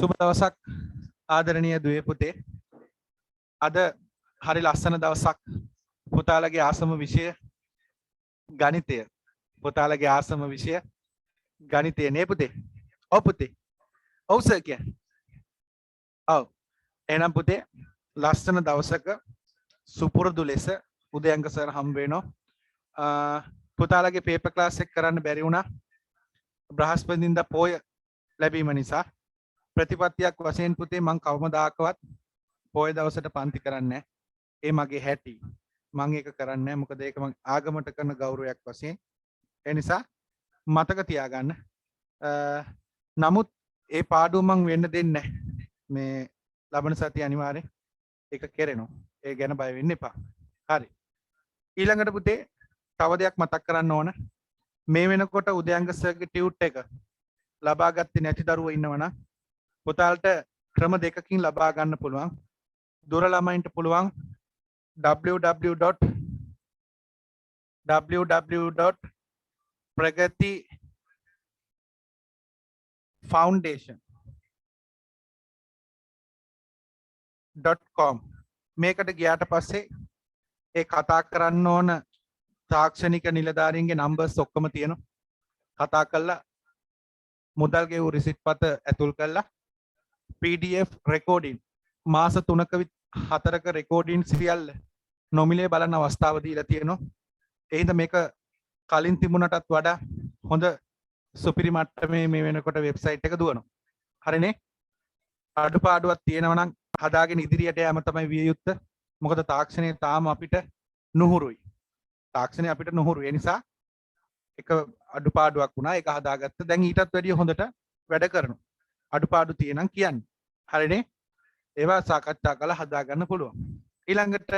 සුබ දවසක් ආදරණීය දුවේ පුතේ. අද හරි ලස්සන දවසක්. පුතාලගේ ආසම විෂය ගණිතය. පුතාලගේ ආසම විෂය ගණිතය නේ පුතේ. ඔව් පුතේ. ඔව් සර් කියන්නේ. ඔව්. එහෙනම් පුතේ ලස්සන දවසක සුපුරුදු ලෙස උදයන්ක සර් හම්බ වෙනවා. පුතාලගේ පේපර් ක්ලාස් එක කරන්න බැරි වුණා. බ්‍රහස්පතින්දා පොය ලැබීම නිසා ප්‍රතිපත්තියක් වශයෙන් පුතේ මං කවමදාකවත් පොය දවසට පන්ති කරන්නේ නැහැ. ඒ මගේ හැටි. මං ඒක කරන්නේ නැහැ. මොකද ඒක මං ආගමට කරන ගෞරවයක් වශයෙන්. ඒ නිසා මතක තියාගන්න. නමුත් ඒ පාඩුව මං වෙන්න දෙන්නේ නැහැ. මේ ලබන සතිය අනිවාර්යෙන් ඒක කෙරෙනවා. ඒ ගැන බය වෙන්න එපා. හරි. ඊළඟට පුතේ තව දෙයක් මතක් කරන්න ඕන. මේ වෙනකොට උදයන්ග සර්ගේ ටියුට් එක ලබා ගත්තේ නැති දරුවෝ ඉන්නවනම් පුතාලට ක්‍රම දෙකකින් ලබා ගන්න පුළුවන්. දුර ළමයින්ට පුළුවන් www.pragatifoundation.com මේකට ගියාට පස්සේ ඒ කතා කරන්න ඕන තාක්ෂණික නිලධාරීන්ගේ නම්බර්ස් ඔක්කොම තියෙනවා. කතා කරලා මුදල් ගෙවූ රිසිට් පත ඇතුල් කරලා PDF රෙකෝඩින් මාස 3ක 4ක රෙකෝඩින් සියල්ල නොමිලේ බලන අවස්ථාව දීලා තියෙනවා. ඒ හින්දා මේක කලින් තිබුණටත් වඩා හොඳ සුපිරි මට්ටමේ මේ වෙනකොට වෙබ්සයිට් එක දුවනවා. හරිනේ? අඩුපාඩුවක් තියෙනවා නම් හදාගෙන ඉදිරියට යෑම තමයි විය යුත්තේ. මොකද තාක්ෂණය තාම අපිට නුහුරුයි. තාක්ෂණය අපිට නුහුරුයි. ඒ නිසා එක අඩුපාඩුවක් වුණා. ඒක හදාගත්ත. දැන් ඊටත් වැඩිය හොඳට වැඩ කරනවා. අඩුපාඩු තියෙනම් කියන්න. හරිනේ? ඒවා සාකච්ඡා කරලා හදා ගන්න පුළුවන්. ඊළඟට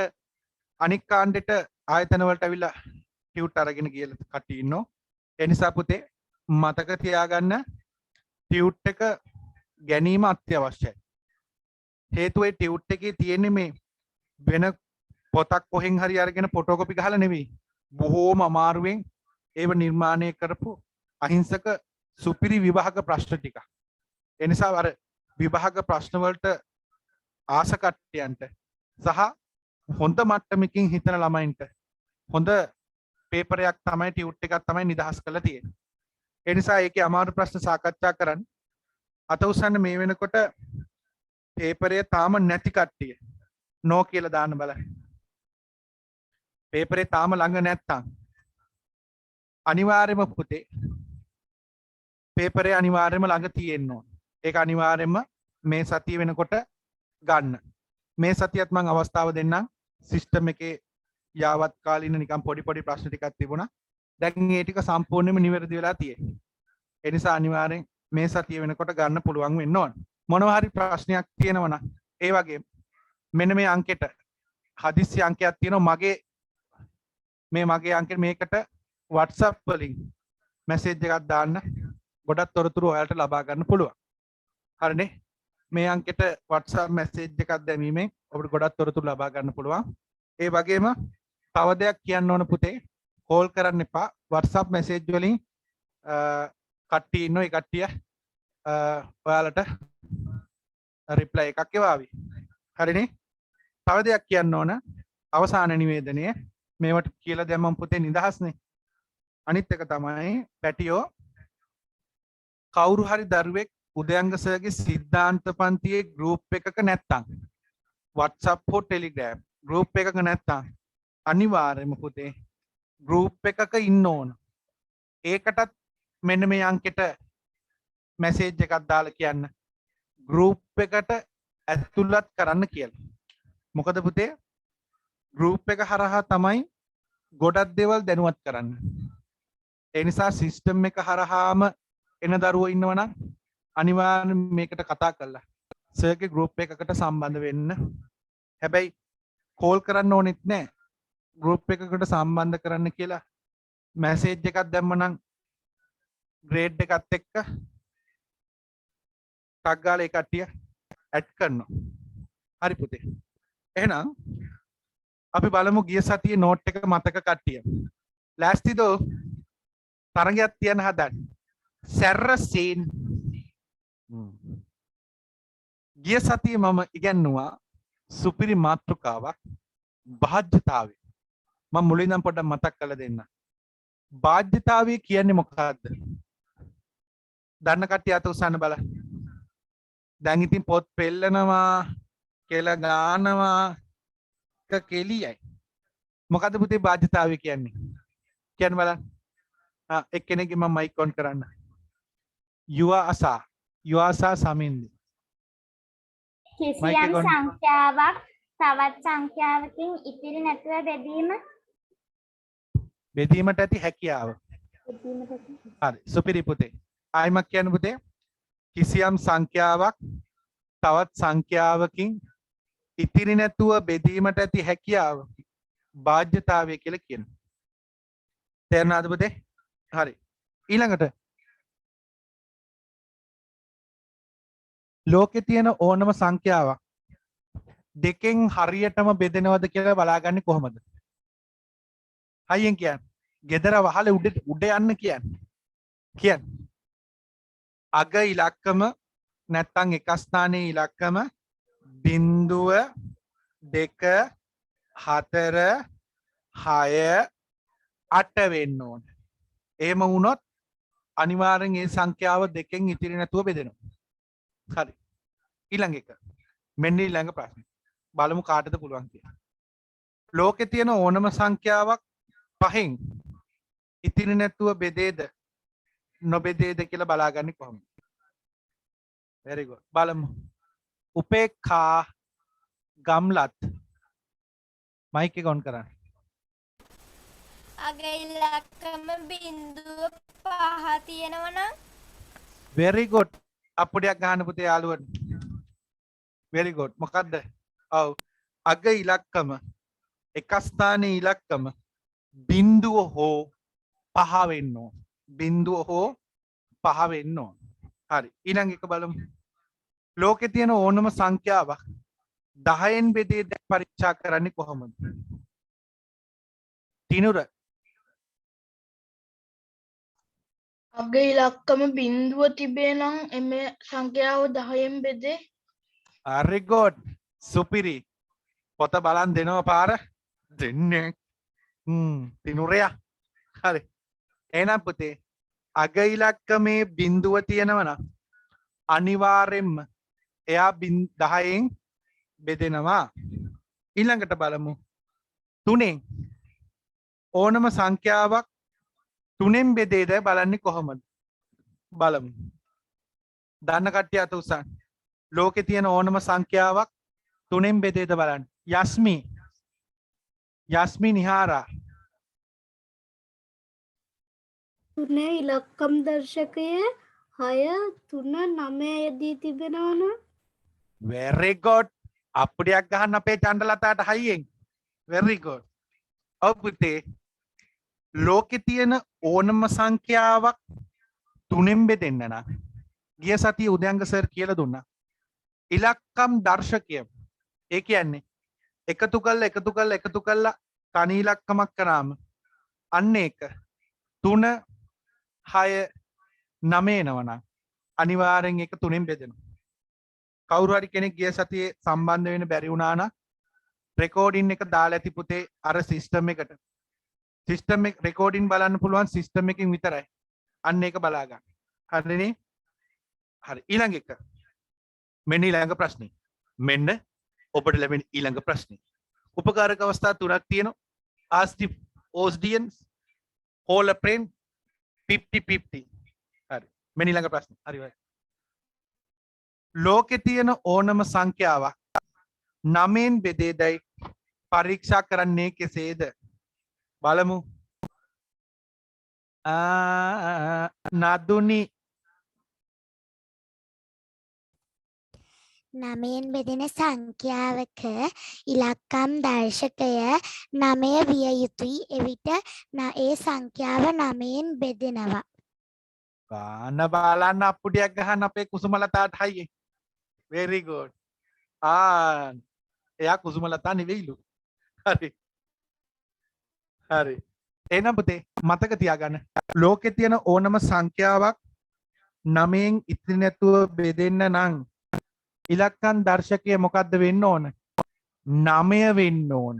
අනික් කාණ්ඩෙට ආයතන වලට අවිලා ටියුට් අරගෙන ගියලා කට්ටිය ඉන්නෝ. ඒ නිසා පුතේ මතක තියාගන්න ටියුට් එක ගැනීම අත්‍යවශ්‍යයි. හේතුව ඒ ටියුට් එකේ තියෙන්නේ මේ වෙන පොතක් කොහෙන් හරි අරගෙන ෆොටෝකොපි ගහලා නෙවෙයි. බොහෝම අමාරුවෙන් ඒව නිර්මාණය කරපු අහිංසක සුපිරි විභාග ප්‍රශ්න ටික. ඒ නිසා අර විභාග ප්‍රශ්න වලට ආස කට්ටියන්ට සහ හොඳ මට්ටමකින් හිතන ළමයින්ට හොඳ පේපරයක් තමයි ටියුට් එකක් තමයි නිදහස් කරලා තියෙන්නේ. ඒ නිසා ඒකේ අමාරු ප්‍රශ්න සාකච්ඡා කරන්න. අත උස්සන්න මේ වෙනකොට පේපරේ තාම නැති කට්ටිය නෝ කියලා දාන්න බලන්න. පේපරේ තාම ළඟ නැත්තම් අනිවාර්යයෙන්ම පුතේ පේපරේ අනිවාර්යයෙන්ම ළඟ තියෙන්න ඕන. ඒක අනිවාර්යයෙන්ම මේ සතිය වෙනකොට ගන්න. මේ සතියත් මම අවස්ථාව දෙන්නම්. සිස්ටම් එකේ යාවත් කාලින නිකන් පොඩි ප්‍රශ්න ටිකක් තිබුණා. දැන් ඒ ටික සම්පූර්ණයෙන්ම නිවැරදි වෙලා තියෙන්නේ. ඒ නිසා අනිවාර්යෙන් මේ සතිය වෙනකොට ගන්න පුළුවන් වෙන්න ඕන. මොනවා හරි ප්‍රශ්නයක් තියෙනවා නම් ඒ වගේ මෙන්න මේ අංකෙට හදිස්සි අංකයක් තියෙනවා මගේ අංකෙට මේකට WhatsApp වලින් මැසේජ් එකක් දාන්න. ගොඩක් තොරතුරු ඔයාලට ලබා ගන්න පුළුවන්. හරිනේ? මේ අංකෙට WhatsApp මැසේජ් එකක් දැමීමෙන් ඔබට ගොඩක් තොරතුරු ලබා ගන්න පුළුවන්. ඒ වගේම තව දෙයක් කියන්න ඕන පුතේ. කෝල් කරන්න එපා. WhatsApp මැසේජ් වලින් කට්ටිය ඉන්නවා. ඒ කට්ටිය ඔයාලට රිප්ලයි එකක් එවාවි. හරිනේ? තව දෙයක් කියන්න ඕන. අවසාන නිවේදනය මේවට කියලා දැම්මම පුතේ නිදහස්නේ. අනිත් එක තමයි පැටියෝ කවුරු හරි දරුවෙක් උදයන්ග සර්ගේ සිද්ධාන්ත පන්තියේ ගෲප් එකක නැත්තම් WhatsApp හෝ Telegram ගෲප් එකක නැත්තම් අනිවාර්යයෙන්ම පුතේ ගෲප් එකක ඉන්න ඕන. ඒකටත් මෙන්න මේ අංකෙට මැසේජ් එකක් දාලා කියන්න ගෲප් එකට ඇතුළත් කරන්න කියලා. මොකද පුතේ ගෲප් එක හරහා තමයි ගොඩක් දේවල් දැනුවත් කරන්න. ඒ නිසා සිස්ටම් එක හරහාම එන දරුවෝ ඉන්නවනම් අනිවාර්යෙන් මේකට කතා කරලා සර්ගේ ගෲප් එකකට සම්බන්ධ වෙන්න. හැබැයි කෝල් කරන්න ඕනෙත් නෑ. ගෲප් එකකට සම්බන්ධ කරන්න කියලා මැසේජ් එකක් දැම්මනම් ග්‍රේඩ් එකත් එක්ක ටග් ගාලා ඒ කට්ටිය ඇඩ් කරනවා. හරි පුතේ. එහෙනම් අපි බලමු ගිය සතියේ නෝට් එක මතක කට්ටිය. ලෑස්තිද? තරගයක් තියන්න හදන්න. සැරසීන් ගිය සතියේ මම ඉගෙනුවා සුපිරි මාතෘකාවක් බාධ්‍යතාවය. මම මුලින් නම් පොඩ්ඩක් මතක් කරලා දෙන්න. බාධ්‍යතාවය කියන්නේ මොකක්ද? දන්න කට්ටිය අත උස්සන්න බලන්න. දැන් ඉතින් පොත් පෙන්නනවා කියලා ගානවා කෙලියයි. මොකද්ද පුතේ බාධ්‍යතාවය කියන්නේ? කියන්න බලන්න. එක්කෙනෙක්ගේ මම මයික් ඔන් කරන්න. යුවාසා සමින්ද. කිසියම් සංඛ්‍යාවක් තවත් සංඛ්‍යාවකින් ඉතිරි නැතුව බෙදීමට ඇති හැකියාව. හරි සුපිරි පුතේ. ආයිමක් කියන්න පුතේ. කිසියම් සංඛ්‍යාවක් තවත් සංඛ්‍යාවකින් ඉතිරි නැතුව බෙදීමට ඇති හැකියාව බාධ්‍යතාවය කියලා කියනවා. තේරුණාද පුතේ? හරි. ඊළඟට ලෝකේ තියෙන ඕනම සංඛ්‍යාවක් දෙකෙන් හරියටම බෙදෙනවද කියලා බලාගන්නේ කොහොමද? හයියෙන් කියන්න. ගෙදර වහලේ උඩ යන්න කියන්නේ. කියන්න. අග ඉලක්කම නැත්තම් එක ස්ථානයේ ඉලක්කම 0 2 4 6 8 වෙන්න ඕන. එහෙම වුණොත් අනිවාර්යෙන් ඒ සංඛ්‍යාව දෙකෙන් ඉතිරි නැතුව බෙදෙනවා. හරි. ඊළඟ එක. මෙන්න ඊළඟ ප්‍රශ්නේ. බලමු කාටද පුළුවන් කියලා. ලෝකේ තියෙන ඕනම සංඛ්‍යාවක් පහෙන් ඉතිරි නැතුව බෙදේද නොබෙදේද කියලා බලාගන්නේ කොහොමද? very good. බලමු. උපේක්ඛා ගම්ලත් මයික් එක ඔන් කරන්න. අග ඉලක්කම 0.5 තියෙනවා නම් very good. අප්පුඩියක් ගන්න පුතේ යාළුවනේ. very good. මොකද්ද? ඔව්. අග ඉලක්කම එක ස්ථානයේ ඉලක්කම 0 හෝ 5 වෙන්න ඕන. 0 හෝ 5 වෙන්න ඕන. හරි. ඊළඟ එක බලමු. ලෝකේ තියෙන ඕනම සංඛ්‍යාවක් 10න් බෙදේ දැන් පරීක්ෂා කරන්නේ කොහොමද? තිනුර. අග ඉලක්කම බිඳුව තිබේ නම් එම සංඛ්‍යාව 10න් බෙදේ. very good. සුපිරි. පොත බලන් දෙනවා පාර. දෙන්නේ. තිනුරයා. හරි. එහෙනම් පුතේ අග ඉලක්කමේ බිඳුව තියෙනවා නම් අනිවාර්යෙන්ම එයා 10න් බෙදෙනවා. ඊළඟට බලමු. 3න් ඕනම සංඛ්‍යාවක් 3න් බෙදේද බලන්නේ කොහොමද? බලමු. දන්න කට්ටිය අත උස්සන්න. ලෝකේ තියෙන ඕනම සංඛ්‍යාවක් 3න් බෙදේද බලන්න. යස්මි නිහාරා. 3 ඉලක්කම් දර්ශකය 6 3 9 යෙදී තිබෙනවා නම් very good. අප්පුඩියක් ගහන්න අපේ චණ්ඩලතාවට හයියෙන්. very good. ඔව් පුතේ. ලෝකේ තියෙන ඕනම සංඛ්‍යාවක් 3න් බෙදෙන්න නම් ගිය සතියේ උදයන්ග සර් කියලා දුන්නා. ඉලක්කම් දර්ශකය. ඒ කියන්නේ එකතු කළා තනි ඉලක්කමක් කරාම අන්න ඒක 3 6 9 එනවනම් අනිවාර්යෙන් ඒක 3න් බෙදෙනවා. කවුරු හරි කෙනෙක් ගිය සතියේ සම්බන්ධ වෙන්න බැරි වුණා නම් රෙකෝඩින් එක දාලා ඇති පුතේ අර සිස්ටම් එකට. සිස්ටම් එක රෙකෝඩින් බලන්න පුළුවන් සිස්ටම් එකකින් විතරයි. අන්න ඒක බලා ගන්න. හරිනේ? හරි. ඊළඟ එක. මෙන්න ඊළඟ ප්‍රශ්නේ. මෙන්න ඔබට ලැබෙන ඊළඟ ප්‍රශ්නේ. උපකාරක අවස්ථා තුනක් තියෙනවා. ask the audience, hold a friend, 50-50. හරි. මෙන්න ඊළඟ ප්‍රශ්නේ. හරි වයි. ලෝකේ තියෙන ඕනම සංඛ්‍යාවක් 9න් බෙදේදයි පරීක්ෂා කරන්නේ කෙසේද? බලමු. නදුනි 9න් බෙදෙන සංඛ්‍යාවක ඉලක්කම් දර්ශකය 9 විය යුතුයි. එවිට ඒ සංඛ්‍යාව 9න් බෙදෙනවා. ගාන බලන්න අප්පුඩියක් ගහන්න අපේ කුසුමලතාවට හයියේ. very good. එයා කුසුමලතා නෙවෙයිලු. හරි. හරි. එහෙනම් පුතේ මතක තියාගන්න. ලෝකේ තියෙන ඕනම සංඛ්‍යාවක් 9න් ඉතිරි නැතුව බෙදෙන්න නම් ඉලක්කම් දර්ශකය මොකද්ද වෙන්න ඕන? 9 වෙන්න ඕන.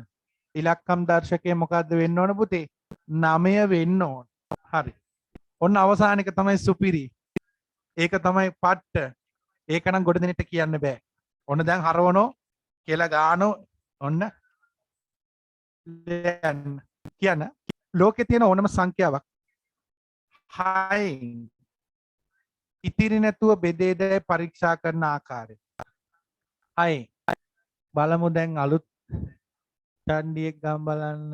ඉලක්කම් දර්ශකය මොකද්ද වෙන්න ඕන පුතේ? 9 වෙන්න ඕන. හරි. ඔන්න අවසාන එක තමයි සුපිරි. ඒක තමයි පට්ට. ඒක නම් ගොඩ දෙනෙට කියන්න බෑ. ඔන්න දැන් හරවනෝ කියලා ගානෝ ඔන්න කියන්න. ලෝකේ තියෙන ඕනම සංඛ්‍යාවක් 6න් ඉතිරි නැතුව බෙදේදයි පරීක්ෂා කරන ආකාරය. 6 බලමු දැන් අලුත් චණ්ඩියෙක් ගම් බලන්න.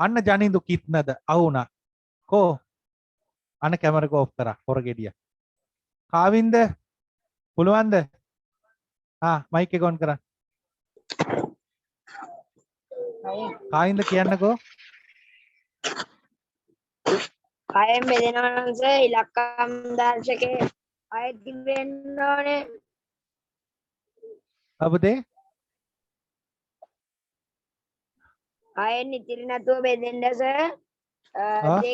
අන්න ජනින්දු කිත්නද අවුනා කෝ අන්න කැමරක ඔෆ් කරා හොර ගෙඩිය. කාවින්ද පුළුවන්ද? මයික් එක ඔන් කරන්න. කාවින්ද කියන්නකෝ. 6න් බෙදෙනවා නම් සර් ඉලක්කම් දර්ශකයේ 6 තිබෙන්න ඕනේ. අපුතේ 6න් ඉතිරි නැතුව බෙදෙන්න සර් 2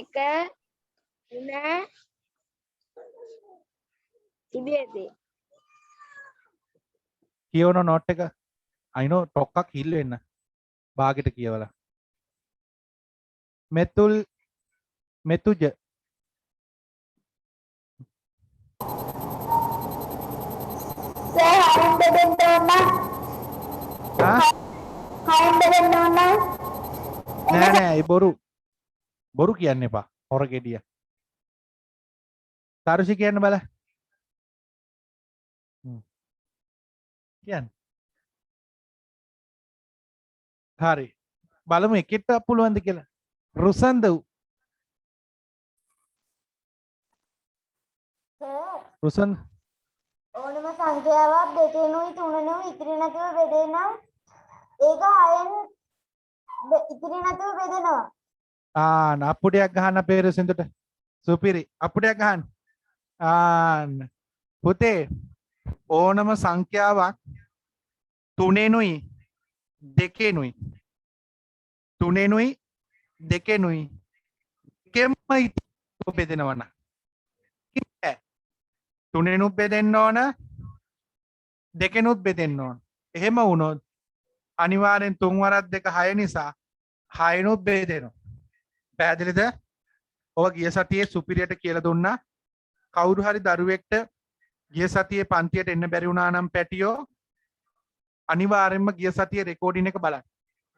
3 තිබෙති. කියවන නෝට් එක අයිනෝ ටොක්ක්ක් හිල් වෙන්න බාගෙට කියවලා. මෙතුජ නෑ නෑ බොරු කියන්න එපා හොර ගෙඩිය. තරුෂි කියන්න බල. කියන්න. හරි බලමු එකට පුළුවන්ද කියලා. රුසන්ද රුසන් ඕනම සංඛ්‍යාවක් දෙකෙනුයි තුනෙනුයි ඉතිරි නැතුව බෙදෙනම් ඒක 6න් ඉතිරි නැතුව බෙදෙනවා. අප්පුඩියක් ගහන්න අපේ රුසින්දුට. සුපිරි අප්පුඩියක් ගහන්න. පුතේ ඕනම සංඛ්‍යාවක් තුනෙනුයි දෙකෙනුයි කෙම්ම බෙදෙනවන තුනෙනුත් බෙදෙන්න ඕන දෙකෙනුත් බෙදෙන්න ඕන. එහෙම වුණොත් අනිවාර්යෙන් 3 වරක් 2 6 නිසා 6නුත් බෙදෙනවා. පැහැදිලිද? ඔය ගිය සතියේ සුපිරියට කියලා දුන්නා. කවුරු හරි දරුවෙක්ට ගිය සතියේ පන්තියට එන්න බැරි වුණා නම් පැටියෝ අනිවාර්යෙන්ම ගිය සතියේ රෙකෝඩින් එක බලන්න.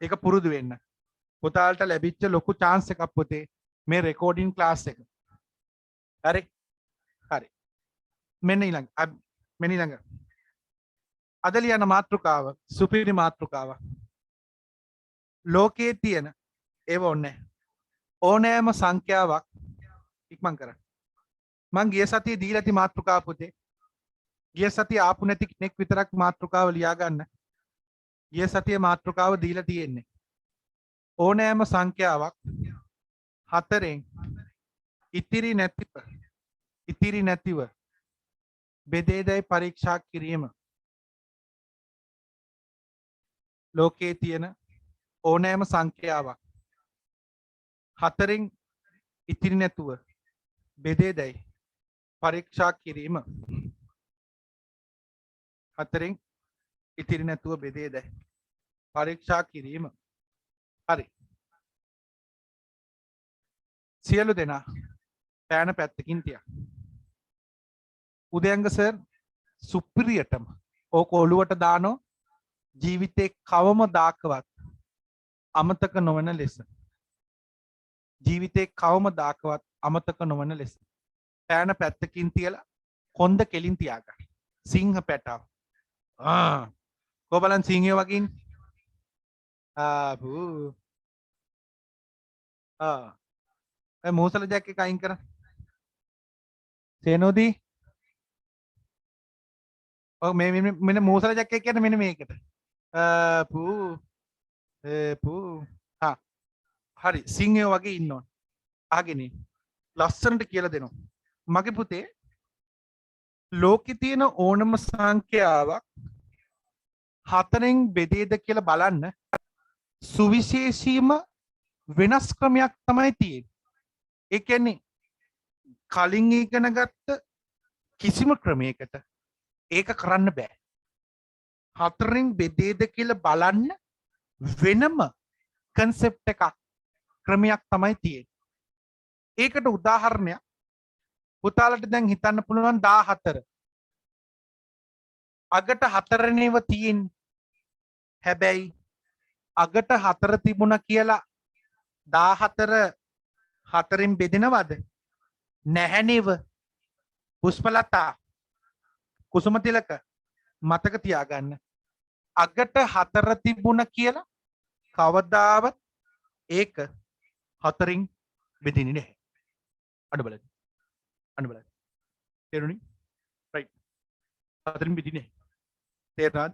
ඒක පුරුදු වෙන්න. පුතාලට ලැබිච්ච ලොකු chance එකක් පුතේ මේ රෙකෝඩින් ක්ලාස් එක. හරි. හරි. මෙන්න ඊළඟ අද ලියන මාතෘකාව සුපිරි මාතෘකාව. ලෝකයේ තියෙන ඒව ඕනෑම සංඛ්‍යාවක් ඉක්මන් කරන්න. මං ගිය සතියේ දීලා ඇති මාතෘකාව පුතේ. ගිය සතියේ ආපු නැති කෙනෙක් විතරක් මාතෘකාව ලියා ගන්න. ගිය සතියේ මාතෘකාව දීලා තියෙන්නේ. ඕනෑම සංඛ්‍යාවක් 4න් ඉතිරි නැතිව බෙදේදයි පරීක්ෂා කිරීම. ලෝකයේ තියෙන ඕනෑම සංඛ්‍යාවක් 4න් ඉතිරි නැතුව බෙදේදයි පරීක්ෂා කිරීම. 4න් ඉතිරි නැතුව බෙදේදයි පරීක්ෂා කිරීම. හරි. සියලු දෙනා පෑන පැත්තකින් තියා. උදයංග සර් සුපිරියටම ඕක ඔළුවට දානෝ ජීවිතේ කවමදාකවත් අමතක නොවන ලෙස. ජීවිතේ කවමදාකවත් අමතක නොවන ලෙස. පෑන පැත්තකින් තියලා කොන්ද කෙලින් තියාගන්න. සිංහ පැටව. කොබලන් සිංහය වගින් මූසල ජැක් එක අයින් කර. සේනෝදී මෙන්න මූසල ජැක් එක කියන්නේ මෙන්න මේකට. හරි සිංහය වගේ ඉන්න ඕන. අහගෙන ලස්සනට කියලා දෙනවා. මගේ පුතේ ලෝකෙ තියෙන ඕනම සංඛ්‍යාවක් 4න් බෙදේද කියලා බලන්න සුවිශේෂීම වෙනස් ක්‍රමයක් තමයි තියෙන්නේ. ඒ කියන්නේ කලින් ඉගෙන ගත්ත කිසිම ක්‍රමයකට ඒක කරන්න බෑ. හතරෙන් බෙදේද කියලා බලන්න වෙනම කන්සෙප්ට් එකක් ක්‍රමයක් තමයි තියෙන්නේ. ඒකට උදාහරණයක් පුතාලට දැන් හිතන්න පුළුවන් 14. අගට 4 නේව තියෙන්නේ. හැබැයි අගට 4 තිබුණා කියලා 14 4න් බෙදෙනවද? නැහැ නේව. පුෂ්පලතා කුසුමතිලක මතක තියාගන්න. අගට 4 තිබුණා කියලා කවදාවත් ඒක 4න් බෙදෙන්නේ නැහැ. අන්න බලන්න. අන්න බලන්න. තේරුණි? රයිට්. 4න් බෙදෙන්නේ නැහැ. තේරුණාද?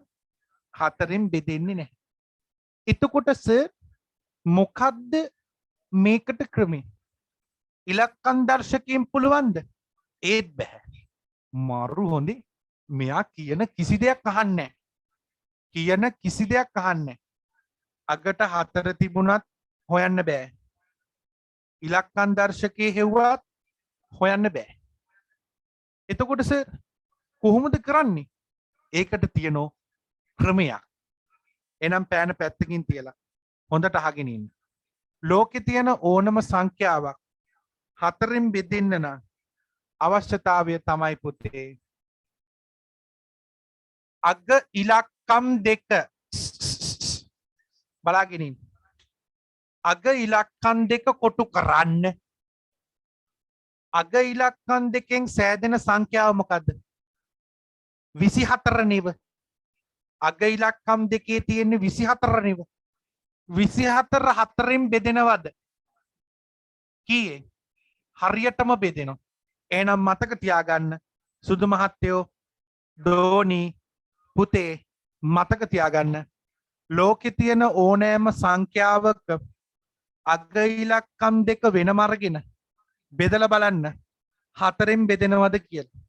4න් බෙදෙන්නේ නැහැ. එතකොට සර් මොකද්ද මේකට ක්‍රමය? ඉලක්කම් දර්ශකයෙන් පුළුවන්ද? ඒත් බෑ. මාරු හොඳේ. මෙයා කියන කිසි දෙයක් අහන්නේ නැහැ. කියන කිසි දෙයක් අහන්නේ නැහැ. අගට 4 තිබුණත් හොයන්න බෑ. ඉලක්කම් දර්ශකයේ හෙව්වත් හොයන්න බෑ. එතකොට සර් කොහොමද කරන්නේ? ඒකට තියෙන ක්‍රමයක්. එනම් පෑන පැත්තකින් තියලා හොඳට අහගෙන ඉන්න. ලෝකේ තියෙන ඕනම සංඛ්‍යාවක් 4න් බෙදෙන්න නම් අවශ්‍යතාවය තමයි පුතේ අග ඉලක්කම් 2 බලාගෙන ඉන්න. අග ඉලක්කම් 2 කොටු කරන්න. අග ඉලක්කම් 2කින් සෑදෙන සංඛ්‍යාව මොකද්ද? 24 නේද? අග ඉලක්කම් 2 තියෙන්නේ 24 නේද? 24 4න් බෙදෙනවද? කීයේ? හරියටම බෙදෙනවා. එහෙනම් මතක තියාගන්න සුදු මහත්තයෝ දෝනි පුතේ මතක තියාගන්න ලෝකේ තියෙන ඕනෑම සංඛ්‍යාවක අග ඉලක්කම් 2 වෙනම අරගෙන බෙදලා බලන්න 4න් බෙදෙනවද කියලා.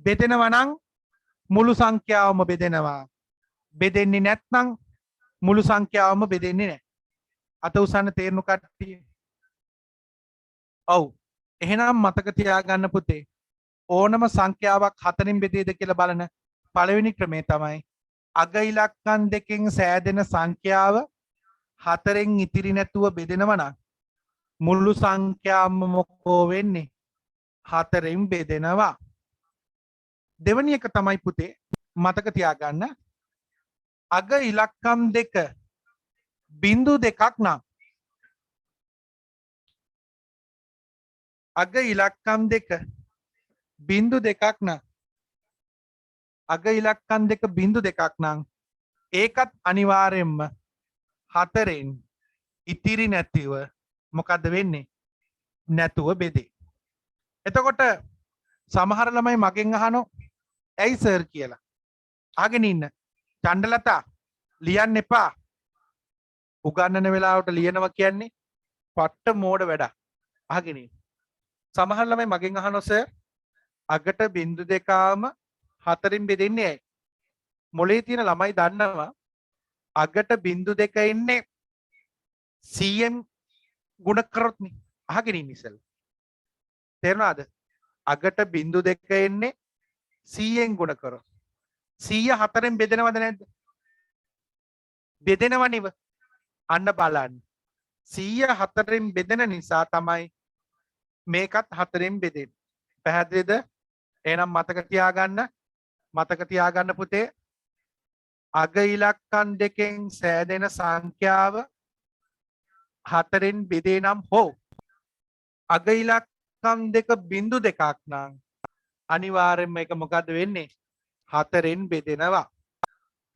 බෙදෙනවා නම් මුළු සංඛ්‍යාවම බෙදෙනවා. බෙදෙන්නේ නැත්නම් මුළු සංඛ්‍යාවම බෙදෙන්නේ නැහැ. අත උසන්න තේරුණු කට්ටිය. ඔව්. එහෙනම් මතක තියාගන්න පුතේ ඕනම සංඛ්‍යාවක් 4න් බෙදේද කියලා බලන පළවෙනි ක්‍රමය තමයි අග ඉලක්කම් 2කින් සෑදෙන සංඛ්‍යාව 4න් ඉතිරි නැතුව බෙදෙනවා නම් මුළු සංඛ්‍යාවම මොකෝ වෙන්නේ? 4න් බෙදෙනවා. දෙවෙනි එක තමයි පුතේ මතක තියාගන්න අග ඉලක්කම් 2 බිංදු දෙකක් නම් අග ඉලක්කම් 2 බිංදු දෙකක් නම් අග ඉලක්කම් 2 බිංදු දෙකක් නම් ඒකත් අනිවාර්යෙන්ම 4න් ඉතිරි නැතිව මොකද්ද වෙන්නේ? නැතුව බෙදේ. එතකොට සමහර ළමයි මගෙන් අහනවා ඇයි සර් කියලා. අහගෙන ඉන්න. චණ්ඩලතා ලියන්න එපා. උගන්නන වෙලාවට ලියනවා කියන්නේ පට්ට මෝඩ වැඩක්. අහගෙන ඉන්න. සමහර ළමයි මගෙන් අහනවා සර් අගට බිංදු දෙකම 4න් බෙදෙන්නේ ඇයි? මොලේ තියෙන ළමයි දන්නවා අගට බිංදු දෙක ඉන්නේ 100න් ගුණ කරොත් නේ. අහගෙන ඉන්න ඉස්සෙල්ල. තේරුණාද? අගට බිංදු දෙක එන්නේ 100න් ගුණ කරොත් 100 4න් බෙදෙනවද නැද්ද? බෙදෙනව නෙව. අන්න බලන්න. 100 4න් බෙදෙන නිසා තමයි මේකත් 4න් බෙදෙන්නේ. පැහැදිලිද? එහෙනම් මතක තියාගන්න පුතේ අග ඉලක්කම් 2කින් සෑදෙන සංඛ්‍යාව 4න් බෙදේ නම් හෝ අග ඉලක්කම් 2 බිංදු දෙකක් නම් අනිවාර්යෙන්ම ඒක මොකද්ද වෙන්නේ? 4න් බෙදෙනවා.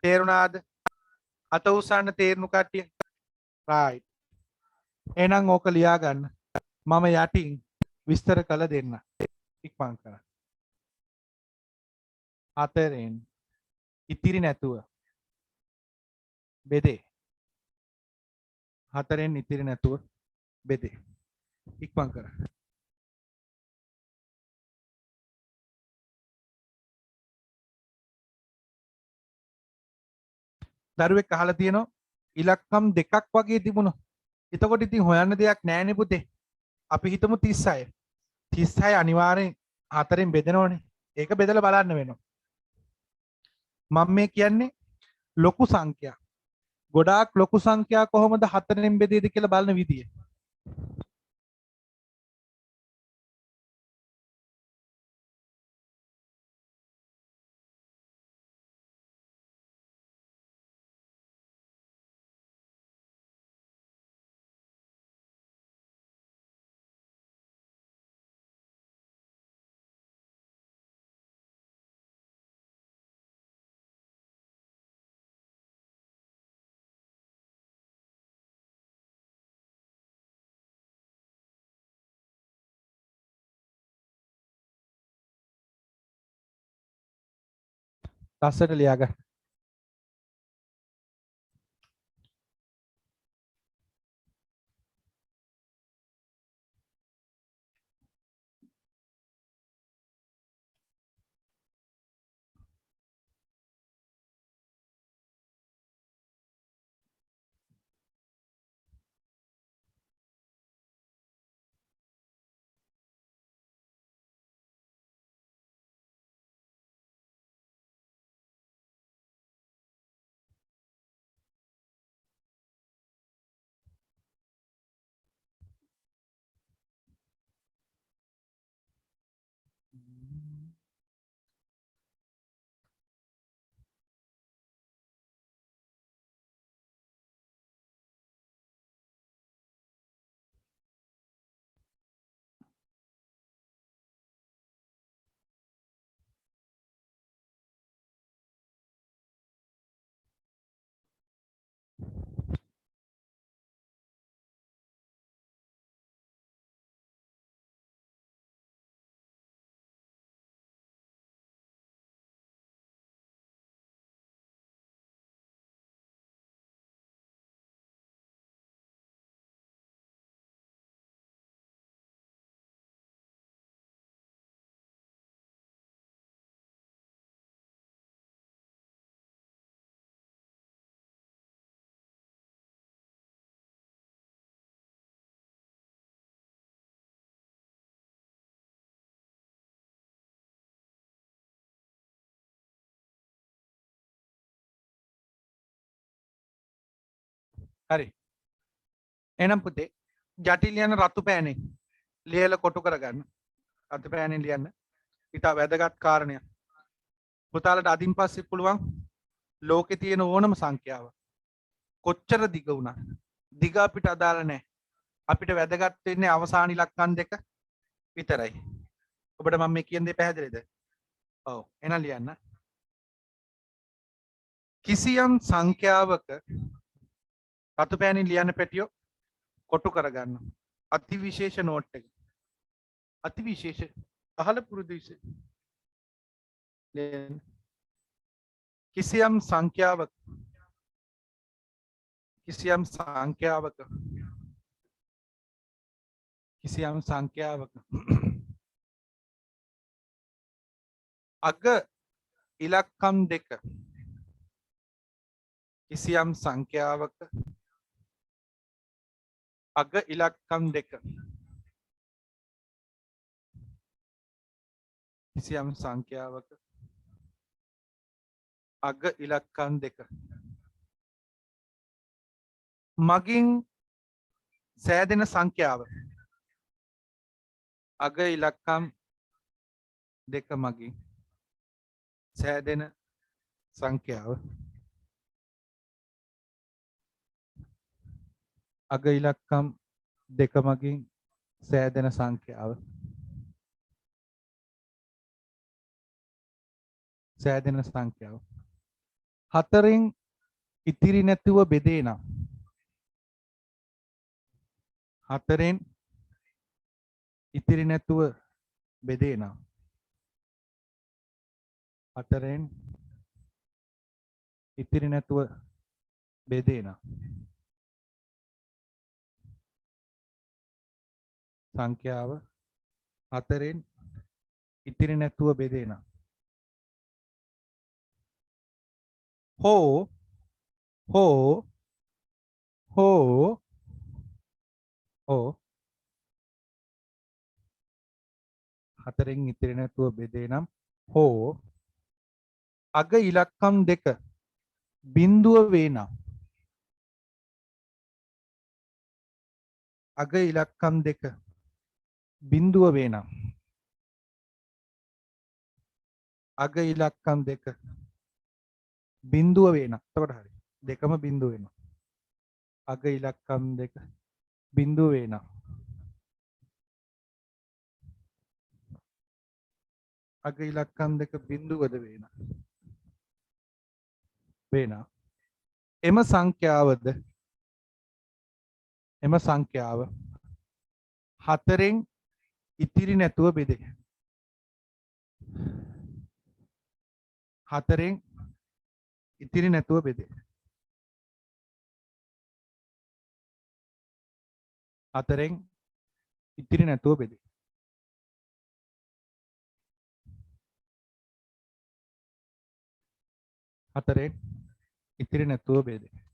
තේරුණාද? අත උස්සන්න තේරුණු කට්ටිය. රයිට්. එහෙනම් ඕක ලියා ගන්න. මම යටින් විස්තර කළ දෙන්න. ඉක්මන් කරන්න. 4න් ඉතිරි නැතුව බෙදේ. 4න් ඉතිරි නැතුව බෙදේ. ඉක්මන් කරන්න. දරුවෙක් අහලා තියෙනවා ඉලක්කම් 2ක් වගේ තිබුණා. එතකොට ඉතින් හොයන්න දෙයක් නැහැ නේ පුතේ. අපි හිතමු 36. 36 අනිවාර්යෙන් 4න් බෙදනවනේ. ඒක බෙදලා බලන්න වෙනවා. මම මේ කියන්නේ ලොකු සංඛ්‍යා. ගොඩාක් ලොකු සංඛ්‍යා කොහොමද 4ෙන් බෙදේද කියලා බලන විදිය. ලස්සට ලියාගන්න. හරි. එහෙනම් පුතේ ජටිල යන රතු පෑනෙන් ලියලා කොටු කරගන්න. රතු පෑනෙන් ලියන්න. ඊට වැදගත් කාරණයක්. පුතාලට අදින් පස්සේ පුළුවන් ලෝකේ තියෙන ඕනම සංඛ්‍යාව කොච්චර දිග වුණත් දිග අපිට අදාළ නැහැ. අපිට වැදගත් වෙන්නේ අවසාන ඉලක්කම් දෙක විතරයි. ඔබට මම මේ කියන දේ පැහැදිලිද? ඔව්. එහෙනම් ලියන්න. කිසියම් සංඛ්‍යාවක රතු පෑනින් ලියන්න පැටියෝ කොටු කරගන්න. අතිවිශේෂ නෝට් එක. අතිවිශේෂ අහල පුරුදු විශේෂ. කිසියම් සංඛ්‍යාවක අග ඉලක්කම් දෙක කිසියම් සංඛ්‍යාවක අග ඉලක්කම් දෙක කිසියම් සංඛ්‍යාවක අග ඉලක්කම් දෙක මගින් සෑදෙන සංඛ්‍යාව අග ඉලක්කම් දෙක මගින් සෑදෙන සංඛ්‍යාව අග ඉලක්කම් දෙක මගින් සෑදෙන සංඛ්‍යාව හතරෙන් ඉතිරි නැතුව බෙදේ නම් හතරෙන් ඉතිරි නැතුව බෙදේ නම් හතරෙන් ඉතිරි නැතුව බෙදේ නම් සංඛ්‍යාව හතරෙන් ඉතිරි නැතුව බෙදේ නම් හතරෙන් ඉතිරි නැතුව බෙදේ නම් හෝ අග ඉලක්කම් දෙක බිඳුව වේ නම් අග ඉලක්කම් දෙක බිඳුව වේ නම් අග ඉලක්කම් දෙක බිඳුව වේ නම් එතකොට හරි දෙකම බිඳුව වෙනවා අග ඉලක්කම් දෙක බිඳුව වේ නම් අග ඉලක්කම් දෙක බිඳුවද වේ නම් එම සංඛ්‍යාවද එම සංඛ්‍යාව හතරෙන් ඉතිරි නැතුව බෙදේ හතරෙන් ඉතිරි නැතුව බෙදේ හතරෙන් ඉතිරි නැතුව බෙදේ හතරෙන් ඉතිරි නැතුව බෙදේ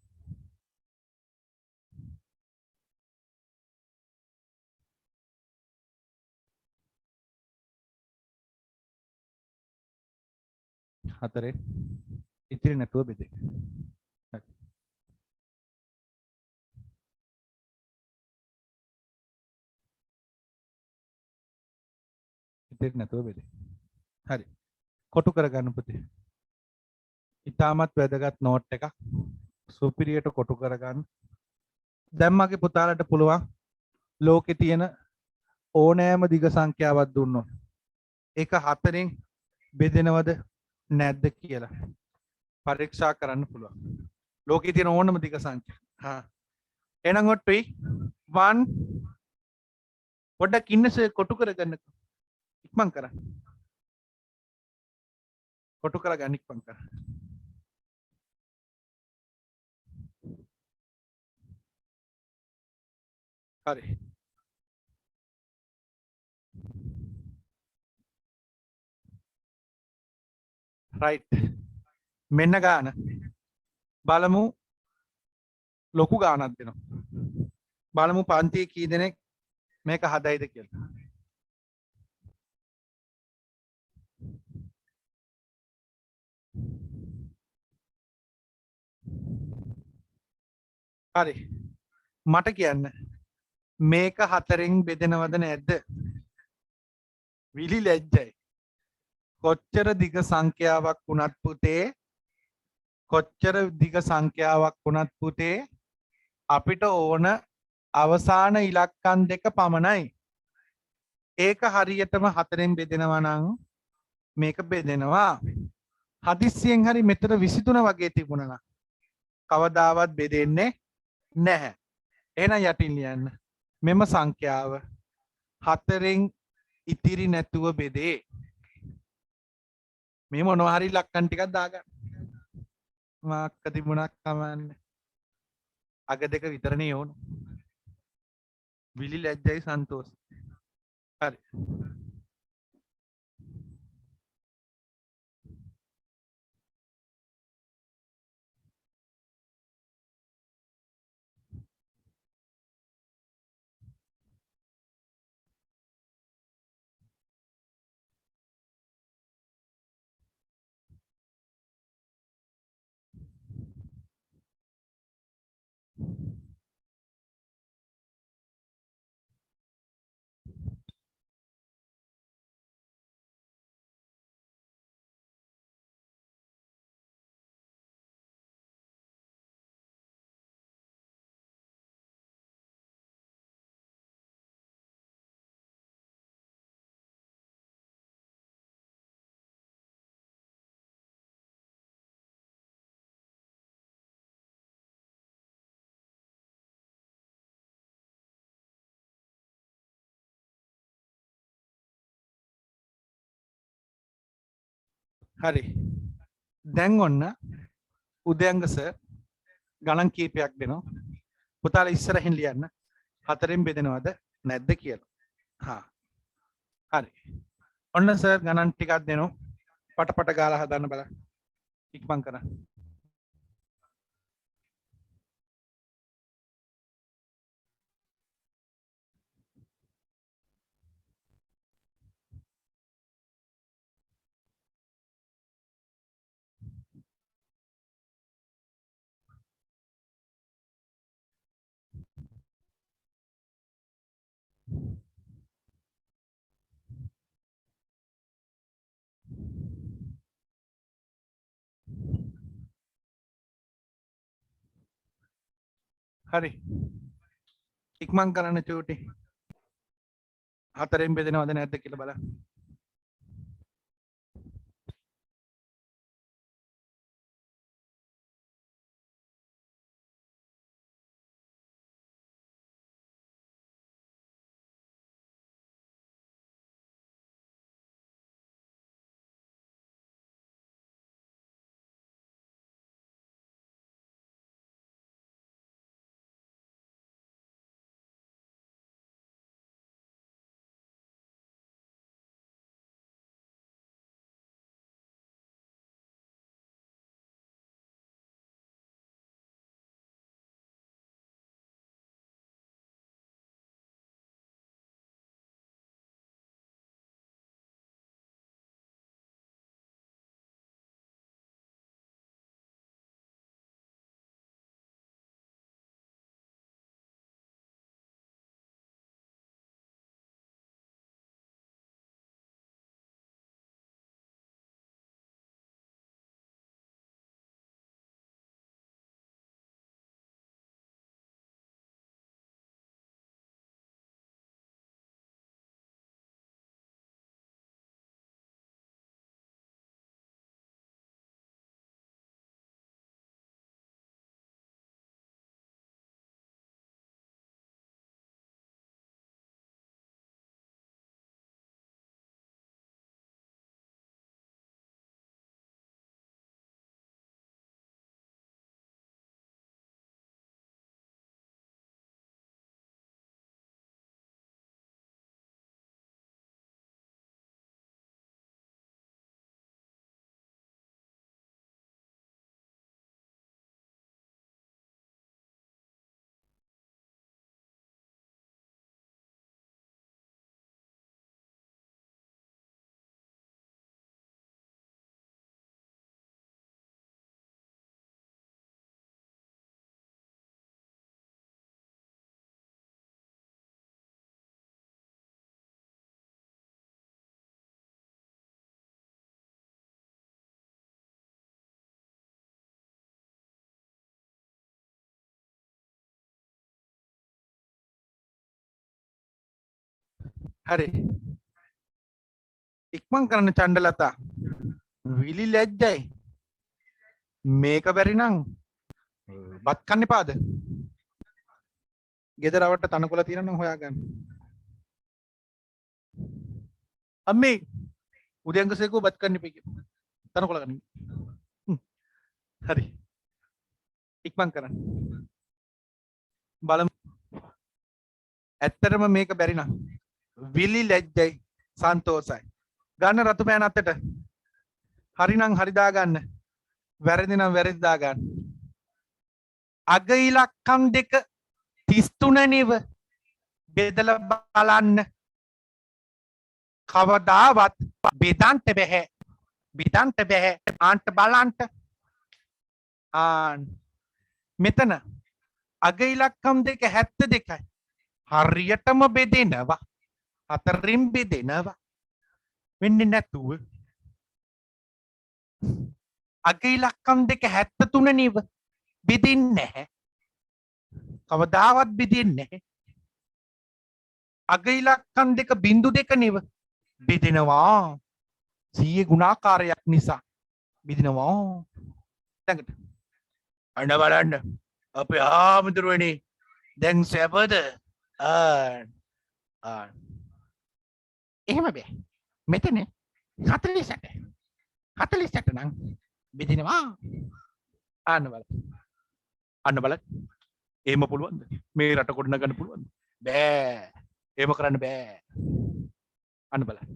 හතරෙන් ඉතිරි නැතුව බෙදේ හරි ඉතිරි නැතුව බෙදේ හරි කොටු කරගන්න පුතේ ඉතාමත් වැදගත් නෝට් එකක් සුපිරියට කොටු කරගන්න දැන් මගේ පුතාලට පුළුවන් ලෝකේ තියෙන ඕනෑම දිග සංඛ්‍යාවක් දුන්නොත් ඒක හතරෙන් බෙදෙනවද නැද්ද කියලා පරීක්ෂා කරන්න පුළුවන් ලෝකේ තියෙන ඕනම දිග සංඛ්‍යා එහෙනම් ඔට්ටුයි 1 පොඩ්ඩක් ඉන්නසේ කොටු කරගන්න ඉක්මන් කරන්න කොටු කරගන්න ඉක්මන් කරන්න හරි රයිට් මෙන්න ගාන බලමු ලොකු ගානක් දෙනවා බලමු පන්තියේ කී දෙනෙක් මේක හදයිද කියලා හරි මට කියන්න මේක හතරෙන් බෙදෙනවද නැද්ද විලි ලැජ්ජයි කොච්චර දිග සංඛ්‍යාවක් වුණත් පුතේ කොච්චර දිග සංඛ්‍යාවක් වුණත් පුතේ අපිට ඕන අවසාන ඉලක්කම් දෙක පමණයි ඒක හරියටම හතරෙන් බෙදෙනවා නම් මේක බෙදෙනවා හදිස්සියෙන් හරි මෙතන 23 වගේ තිබුණා නම් කවදාවත් බෙදෙන්නේ නැහැ එහෙනම් යටින් ලියන්න මෙම සංඛ්‍යාව හතරෙන් ඉතිරි නැතුව බෙදේ මේ මොනවා හරි ලක්කන් ටිකක් දාගන්න මාක්ක තිබුණක් කමන්නේ අග දෙක විතරනේ ඕන විලි ලැජ්ජයි සන්තෝෂ හරි හරි දැන් ඔන්න උදයන්ග සර් ගණන් කීපයක් දෙනවා පුතාලා ඉස්සරහින් ලියන්න හතරෙන් බෙදෙනවද නැද්ද කියලා හරි ඔන්න සර් ගණන් ටිකක් දෙනවා පටපට ගාලා හදන්න බලන්න ඉක්මන් කරන්න හරි. ඉක්මන් කරන්න චූටි. 4ෙන් බෙදෙනවද නැද්ද කියලා බලන්න. හරි. ඉක්මන් කරන්න චණ්ඩලතා. විලි ලැජ්ජයි. මේක බැරි නම් බත් කන්න එපාද? ගෙදර අවට තනකොළ තියෙනවා නම් හොයාගන්න. අම්මේ උදයන්කසේකෝ බත් කන්න එපා කියලා. තනකොළ ගන්න. හරි. ඉක්මන් කරන්න. බලමු. ඇත්තටම මේක බැරි නම් විලි ලැජ්ජයි සන්තෝසයි. ගන්න රතු පෑන අතට. හරිනම් හරි දාගන්න. වැරදි නම් වැරදි දාගන්න. අග ඉලක්කම් දෙක 33 නෙව බෙදලා බලන්න. කවදාවත් බෙදන්න බෑ. බෙදන්න බෑ. ආන්ට බලන්න. මෙතන අග ඉලක්කම් දෙක 72යි. හරියටම බෙදෙනවා. 4ෙන් බෙදෙනවා. වෙන්නේ නැතුව අග ඉලක්කම් දෙක 73 නෙව බෙදෙන්නේ නැහැ. කවදාවත් බෙදෙන්නේ නැහැ. අග ඉලක්කම් දෙක 0.2 නෙව බෙදෙනවා. 100 ගුණාකාරයක් නිසා බෙදෙනවා. ළඟට අඬ බලන්න අපේ ආමුදුරනේ දැන් සැපද? එහෙම බෑ. මෙතන 48 නම් බෙදෙනවා. අන්න බලන්න. එහෙම පුළුවන්ද? මේ රට කොට නගන්න පුළුවන්ද? බෑ. එහෙම කරන්න බෑ. අන්න බලන්න.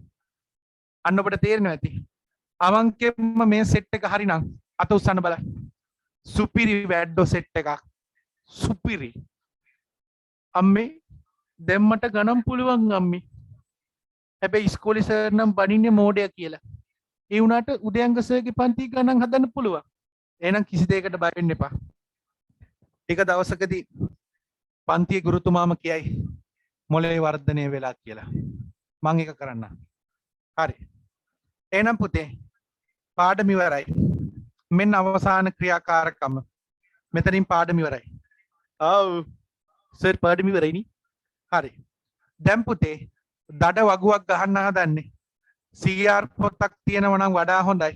අන්න ඔබට තේරෙනවා ඇති. අවංකෙන්ම මේ සෙට් එක හරිනම් අත උස්සන්න බලන්න. සුපිරි වැඩෝ සෙට් එකක්. සුපිරි. අම්මේ දැම්මට ගණන් පුළුවන් අම්මේ. හැබැයි ඉස්කෝලේ සර් නම් බනින්නේ මෝඩයා කියලා. ඒ වුණාට උදයන්ක සර්ගේ පන්ති ගණන් හදන්න පුළුවන්. එහෙනම් කිසි දෙයකට බය වෙන්න එපා. ටික දවසකදී පන්තියේ ගුරුතුමාම කියයි මොලේ වර්ධනය වෙලා කියලා. මම ඒක කරන්න. හරි. එහෙනම් පුතේ පාඩම ඉවරයි. මෙන්න අවසාන ක්‍රියාකාරකම. මෙතනින් පාඩම ඉවරයි. ඔව් සර් පාඩම ඉවරයිනේ. හරි. දැන් පුතේ දඩ වගුවක් ගහන්න හදන්නේ. CR පොතක් තියෙනවා නම් වඩා හොඳයි.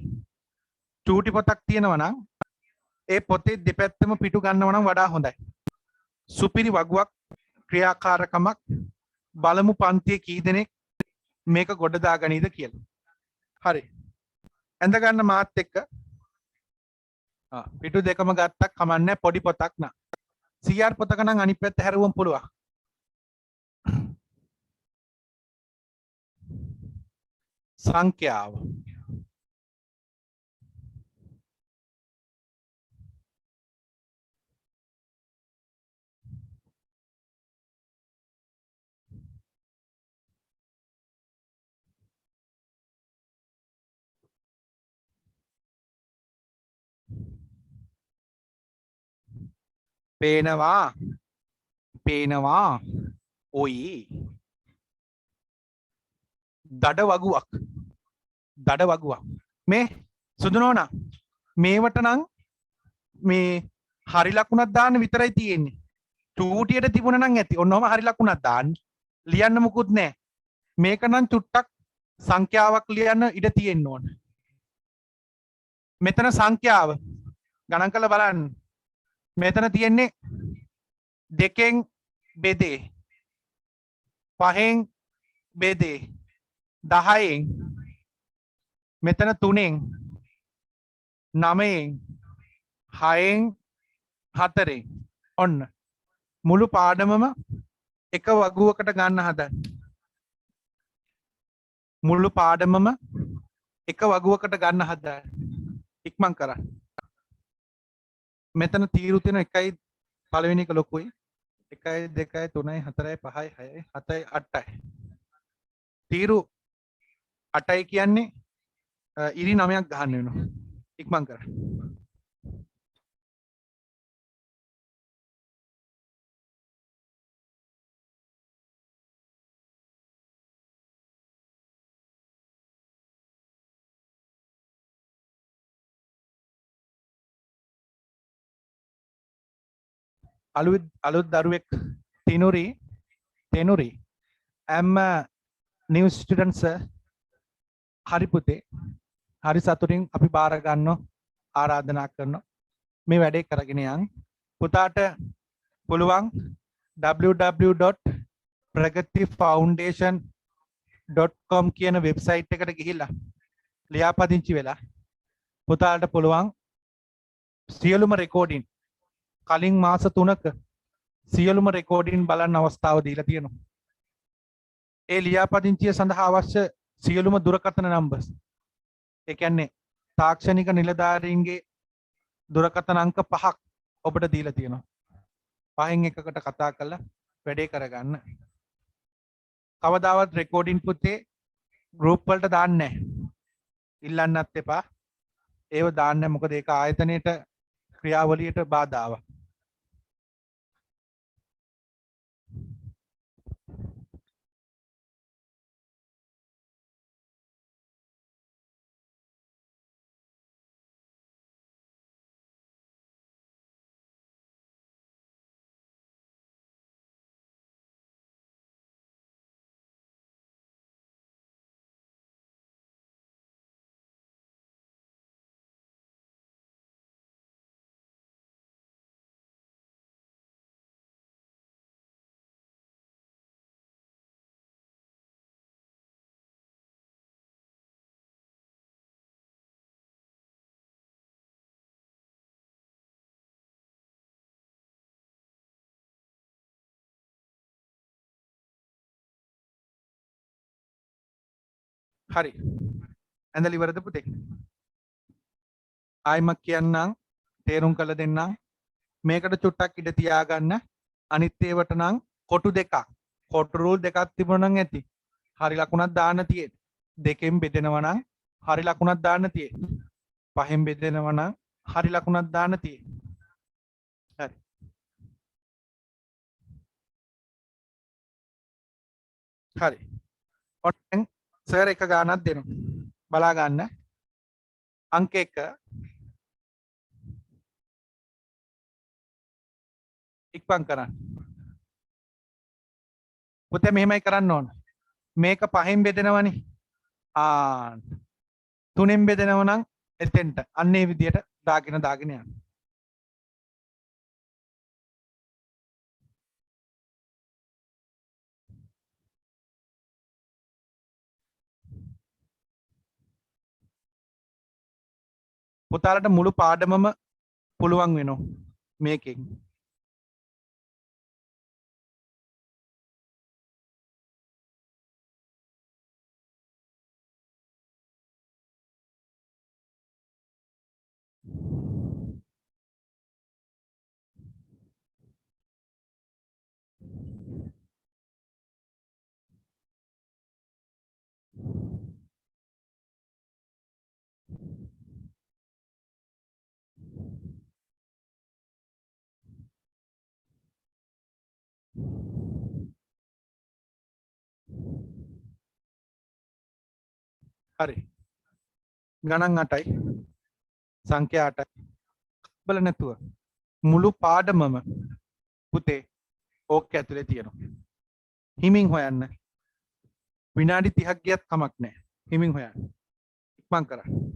චූටි පොතක් තියෙනවා නම් ඒ පොතේ දෙපැත්තම පිටු ගන්නවා නම් වඩා හොඳයි. සුපිරි වගුවක් ක්‍රියාකාරකමක් බලමු පන්තියේ කී දෙනෙක් මේක ගොඩ දාගනීද කියලා. හරි. ඇඳ ගන්න මාත් එක්ක. පිටු දෙකම ගත්තක් කමන්නේ පොඩි පොතක් නා. CR පොතක නම් අනිත් පැත්ත හැරුවම පුළුවන්. සංඛ්‍යාව පේනවා ඔයි දඩ වගුවක් මේ සුදුනෝනා මේවට නම් මේ හරි ලකුණක් දාන්න විතරයි තියෙන්නේ. චූටියට තිබුණා නම් ඇති. ඔන්නෝම හරි ලකුණක් දාන්න. ලියන්න මුකුත් නැහැ. මේක නම් චුට්ටක් සංඛ්‍යාවක් ලියන්න ඉඩ තියෙන්න ඕන. මෙතන සංඛ්‍යාව ගණන් කරලා බලන්න. මෙතන තියෙන්නේ 2න් බෙදේ 5න් බෙදේ 10න් මෙතන 3න් 9න් 6න් 4න් ඔන්න මුළු පාඩමම එක වගුවකට ගන්න හදන්න. මුළු පාඩමම එක වගුවකට ගන්න හදන්න. ඉක්මන් කරන්න. මෙතන තීරු තියෙන 1යි පළවෙනි එක ලොකුයි 1යි 2යි 3යි 4යි 5යි 6යි 7යි 8යි තීරු 8යි කියන්නේ ඉරි 9ක් ගහන්න වෙනවා. ඉක්මන් කරන්න. අලුත් දරුවෙක් තෙනුරි ඇම්ම නිව් ස්ටුඩන්ට්ස් හරි පුතේ හරි සතුටින් අපි බාර ගන්න ආරාධනා කරනවා මේ වැඩේ කරගෙන යන්න. පුතාට පුළුවන් www.pragatifoundation.com කියන වෙබ්සයිට් එකට ගිහිල්ලා ලියාපදිංචි වෙලා පුතාට පුළුවන් සියලුම රෙකෝඩින් කලින් මාස 3ක සියලුම රෙකෝඩින් බලන්න අවස්ථාව දීලා තියෙනවා. ඒ ලියාපදිංචිය සඳහා අවශ්‍ය සියලුම දුරකථන නම්බර්ස් ඒ කියන්නේ තාක්ෂණික නිලධාරීන්ගේ දුරකථන අංක 5ක් ඔබට දීලා තියෙනවා. 5න් එකකට කතා කරලා වැඩේ කරගන්න. කවදාවත් රෙකෝඩින් පුතේ ගෲප් වලට දාන්නේ නැහැ. ඉල්ලන්නත් එපා. ඒව දාන්න මොකද ඒක ආයතනයේට ක්‍රියාවලියට බාධාවක්. හරි. ඇඳලි වරද පුතේ. ආයිමක් කියන්නම් තේරුම් කළ දෙන්නම්. මේකට චුට්ටක් ඉඩ තියාගන්න. අනිත් ඒවට නම් කොටු දෙකක්. කොටු රූල් දෙකක් තිබුණා නම් ඇති. හරි ලකුණක් දාන්න තියෙන්නේ. 2න් බෙදෙනවා නම් හරි ලකුණක් දාන්න තියෙන්නේ. 5න් බෙදෙනවා නම් හරි ලකුණක් දාන්න තියෙන්නේ. හරි. හරි. ඔන්න සර් එක ගානක් දෙනවා. බලා ගන්න. අංක 1 ඉක්මන් කරන්න. පුතේ මෙහෙමයි කරන්න ඕන. මේක පහෙන් බෙදෙනවනේ. තුනෙන් බෙදෙනව නම් එතෙන්ට අන්න ඒ විදියට දාගෙන යන්න. පුතාලට මුළු පාඩමම පුළුවන් වෙනවා මේකෙන්. හරි. ගණන් 8යි. සංඛ්‍යා 8යි. බල නැතුව මුළු පාඩමම පුතේ ඕක ඇතුලේ තියෙනවා. හිමින් හොයන්න. විනාඩි 30ක් ගියත් කමක් නැහැ. හිමින් හොයන්න. ඉක්මන් කරන්න.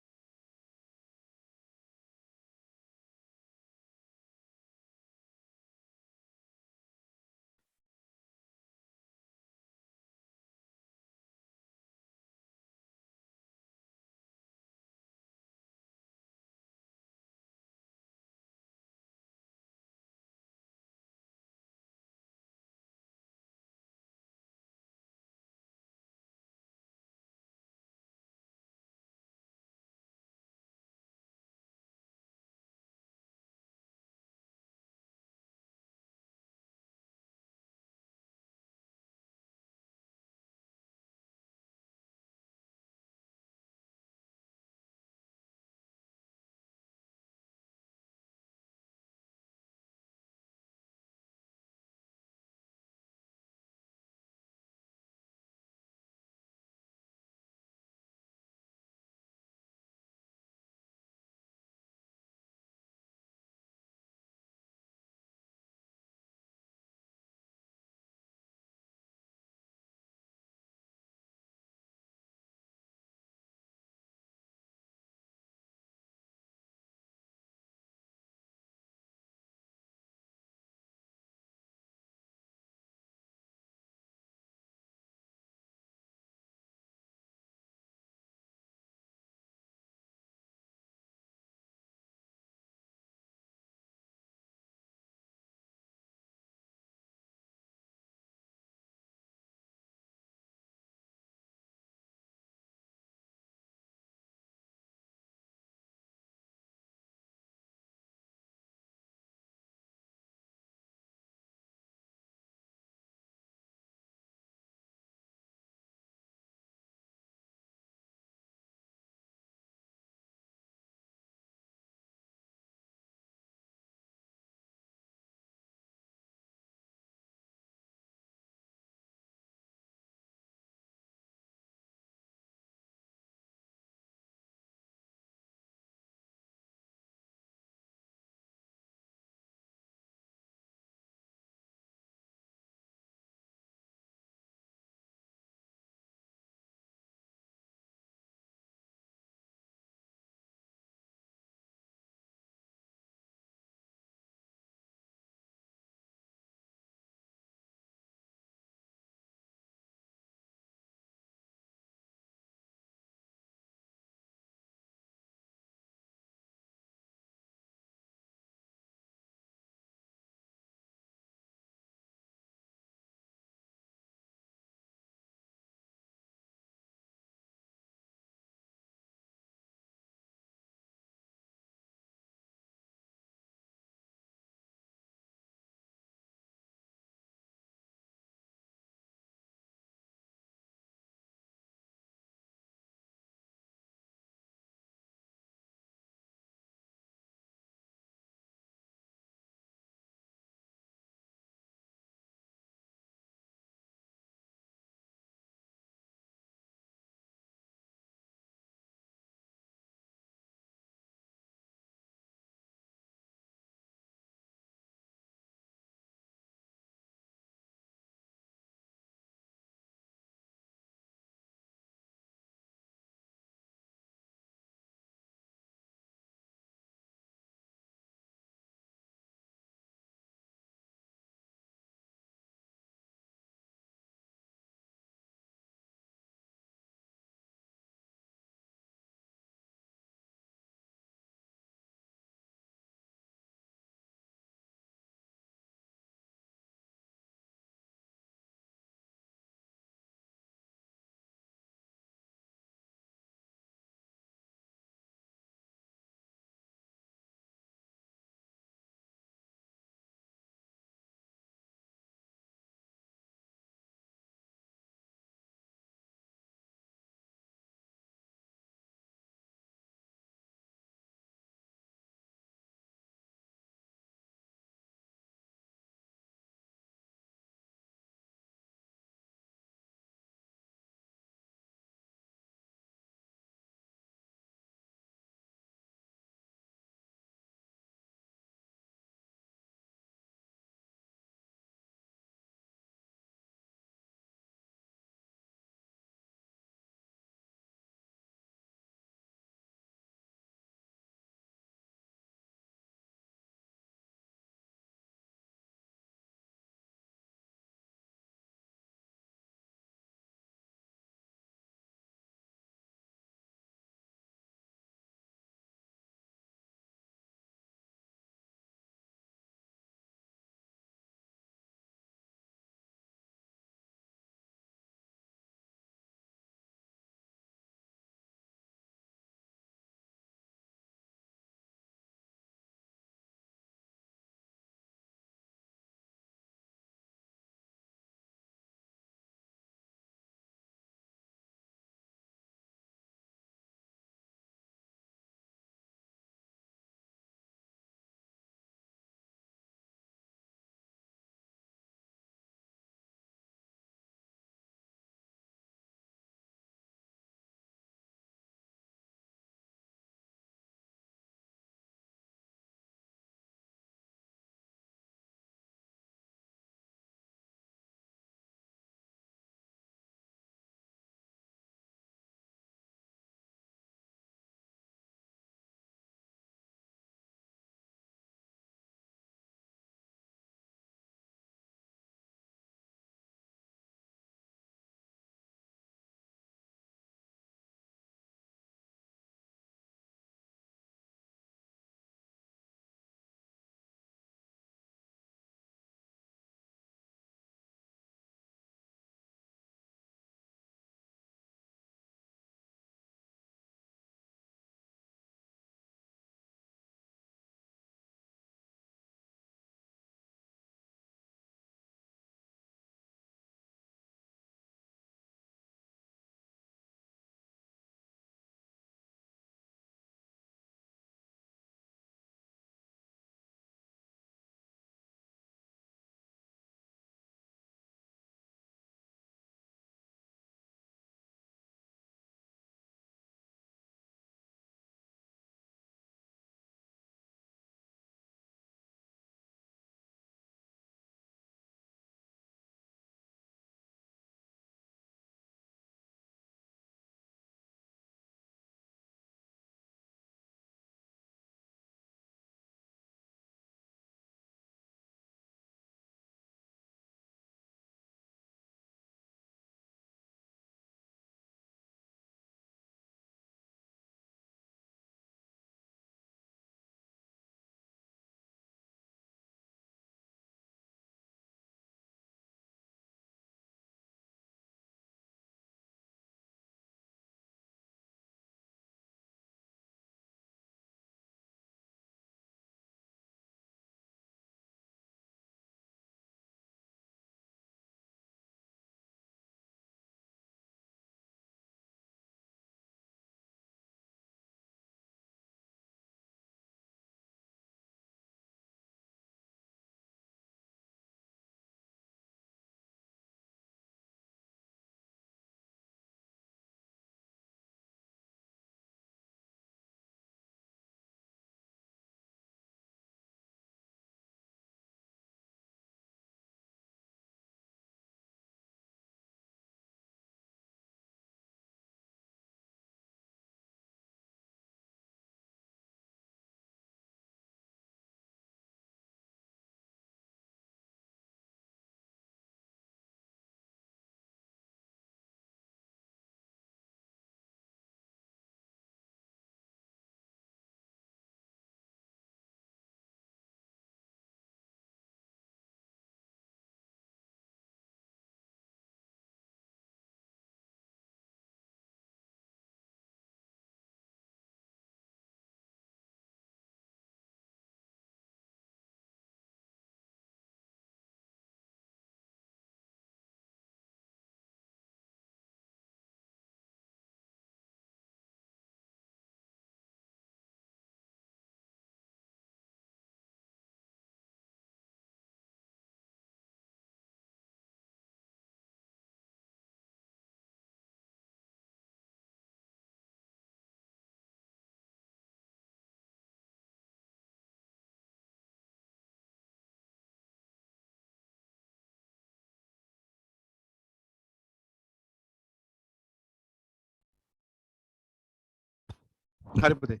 හරි පුතේ.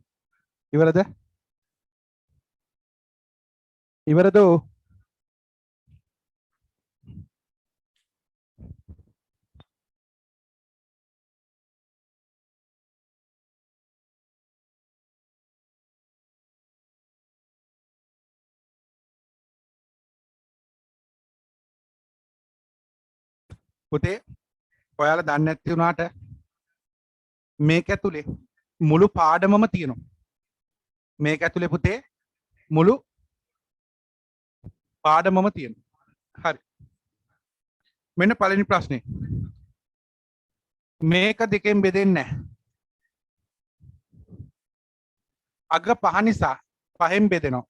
ඉවරද? ඉවරද? පුතේ ඔයාලා දන්නේ නැති වුණාට මේක ඇතුලේ මුළු පාඩමම තියෙනවා. මේක ඇතුලේ පුතේ මුළු පාඩමම තියෙනවා. හරි. මෙන්න පළවෙනි ප්‍රශ්නේ. මේක දෙකෙන් බෙදෙන්නේ නැහැ. අග 5 නිසා 5න් බෙදෙනවා.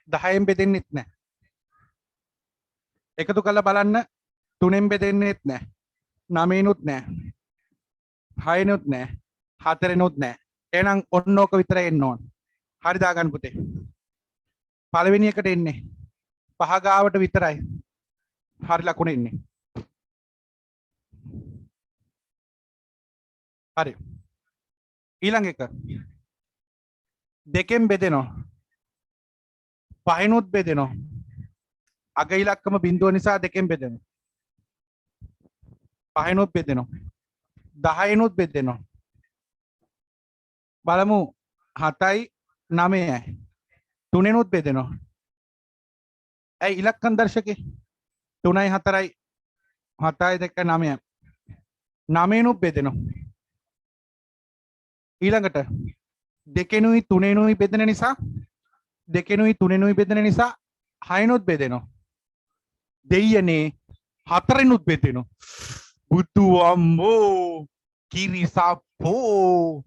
10න් බෙදෙන්නෙත් නැහැ. එකතු කරලා බලන්න 3න් බෙදෙන්නෙත් නැහැ. 9නුත් නැහැ. 6නුත් නැහැ. 4නුත් නැහැ. එහෙනම් ඔන්න ඕක විතරයි එන්න ඕන. හරි දාගන්න පුතේ. පළවෙනි එකට එන්නේ 5 ගාවට විතරයි. හරි ලකුණ එන්නේ. හරි. ඊළඟ එක දෙකෙන් බෙදෙනවා. 5නුත් බෙදෙනවා. අග ඉලක්කම බිඳුව නිසා දෙකෙන් බෙදෙනවා. 5නුත් බෙදෙනවා. 10නුත් බෙදෙනවා. බලමු 7යි 9යි 3නුත් බෙදෙනවා. ඇයි ඉලක්කම් දර්ශකේ 3යි 4යි 7යි 2 9යි 9නුත් බෙදෙනවා. ඊළඟට දෙකෙනුයි තුනෙනුයි බෙදෙන නිසා දෙකෙනුයි තුනෙනුයි බෙදෙන නිසා 6නුත් බෙදෙනවා. දෙයියනේ 4නුත් බෙදෙනවා. බුදු අම්මෝ කිරිසප්පෝ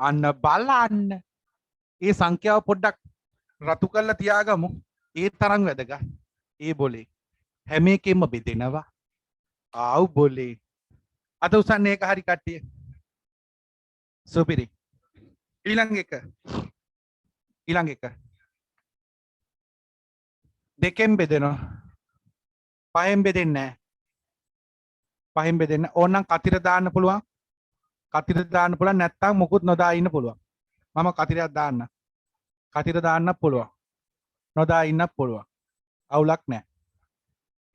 අන්න බලන්න. ඒ සංඛ්‍යාව පොඩ්ඩක් රතු කරලා තියාගමු. ඒ තරම් වැදගත්. ඒ බොලේ හැම එකෙම බෙදෙනවා. ආව් බොලේ. අද උසන්නේ ඒක හරි කට්ටිය. සුපිරි. ඊළඟ එක දෙකෙන් බෙදෙනවා. 5න් බෙදෙන්නේ නැහැ. 5න් බෙදෙන්න ඕනනම් කතිර දාන්න පුළුවන්. කතිර දාන්න පුළුවන් නැත්නම් මොකුත් නොදා ඉන්න පුළුවන්. මම කතිරයක් දාන්න. කතිර දාන්න පුළුවන්. නොදා ඉන්න පුළුවන්. අවුලක් නැහැ.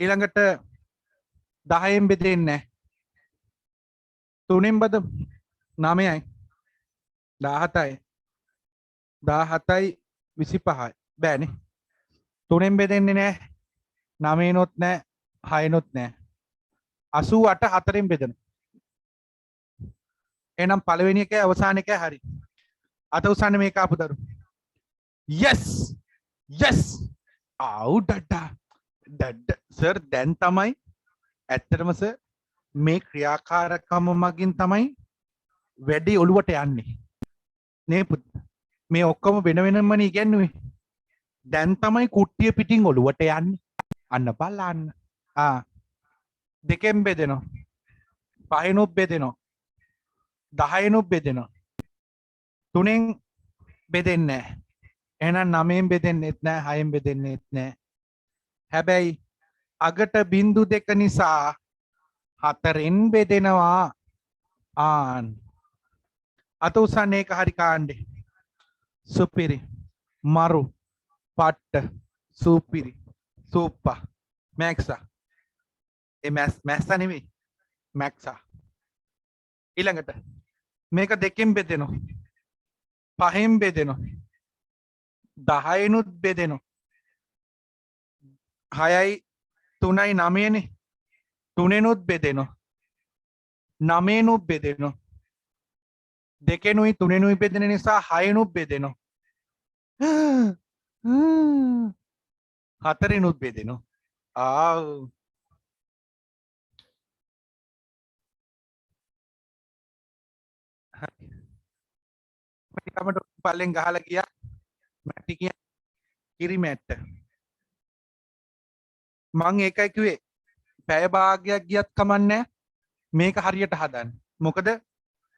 ඊළඟට 10න් බෙදෙන්නේ නැහැ. 3න් බෙද 9යි 17යි 25යි බෑනේ. 3න් බෙදෙන්නේ නැහැ. 9නොත් නැහැ. 6නොත් නැහැ. 88 4න් බෙදෙනවා. එහෙනම් පළවෙනි එකයි අවසාන එකයි හරි. අත උසන්නේ මේක ආපු දරු. yes yes ආව් ඩඩ සර් දැන් තමයි ඇත්තටම සර් මේ ක්‍රියාකාරකම මගින් තමයි වැඩි ඔළුවට යන්නේ. නේ මේ ඔක්කොම වෙන වෙනමනේ ඉගෙනුවේ. දැන් තමයි කුට්ටිය පිටින් ඔළුවට යන්නේ. අන්න බලන්න. දෙකෙන් බෙදෙනවා. 5නුත් බෙදෙනවා. 10නුත් බෙදෙනවා. 3න් බෙදෙන්නේ නැහැ. එහෙනම් 9න් බෙදෙන්නෙත් නැහැ. 6න් බෙදෙන්නෙත් නැහැ. හැබැයි අගට බිංදු දෙක නිසා 4න් බෙදෙනවා. අත උසන්නේ ඒක හරි කාණ්ඩේ. සුපිරි. මරු. පට්ට. සුපිරි. සූප්පා. මැක්සා. ඒ මැස්සා නෙමෙයි. මැක්සා. ඊළඟට මේක දෙකෙන් බෙදෙනවා. 5න් බෙදෙනවා. 10නුත් බෙදෙනවා. 6යි 3යි 9නේ. 3නුත් බෙදෙනවා. 9නුත් බෙදෙනවා. දෙකෙනුයි තුනෙනුයි බෙදෙන නිසා 6නුත් බෙදෙනවා. 4නුත් බෙදෙනවා. ආව් මට පල්ලෙන් ගහලා ගියා. මැටි කියන්නේ කිරි මැට්ට. මං ඒකයි කිව්වේ පැය භාගයක් ගියත් කමන්නේ මේක හරියට හදන්න. මොකද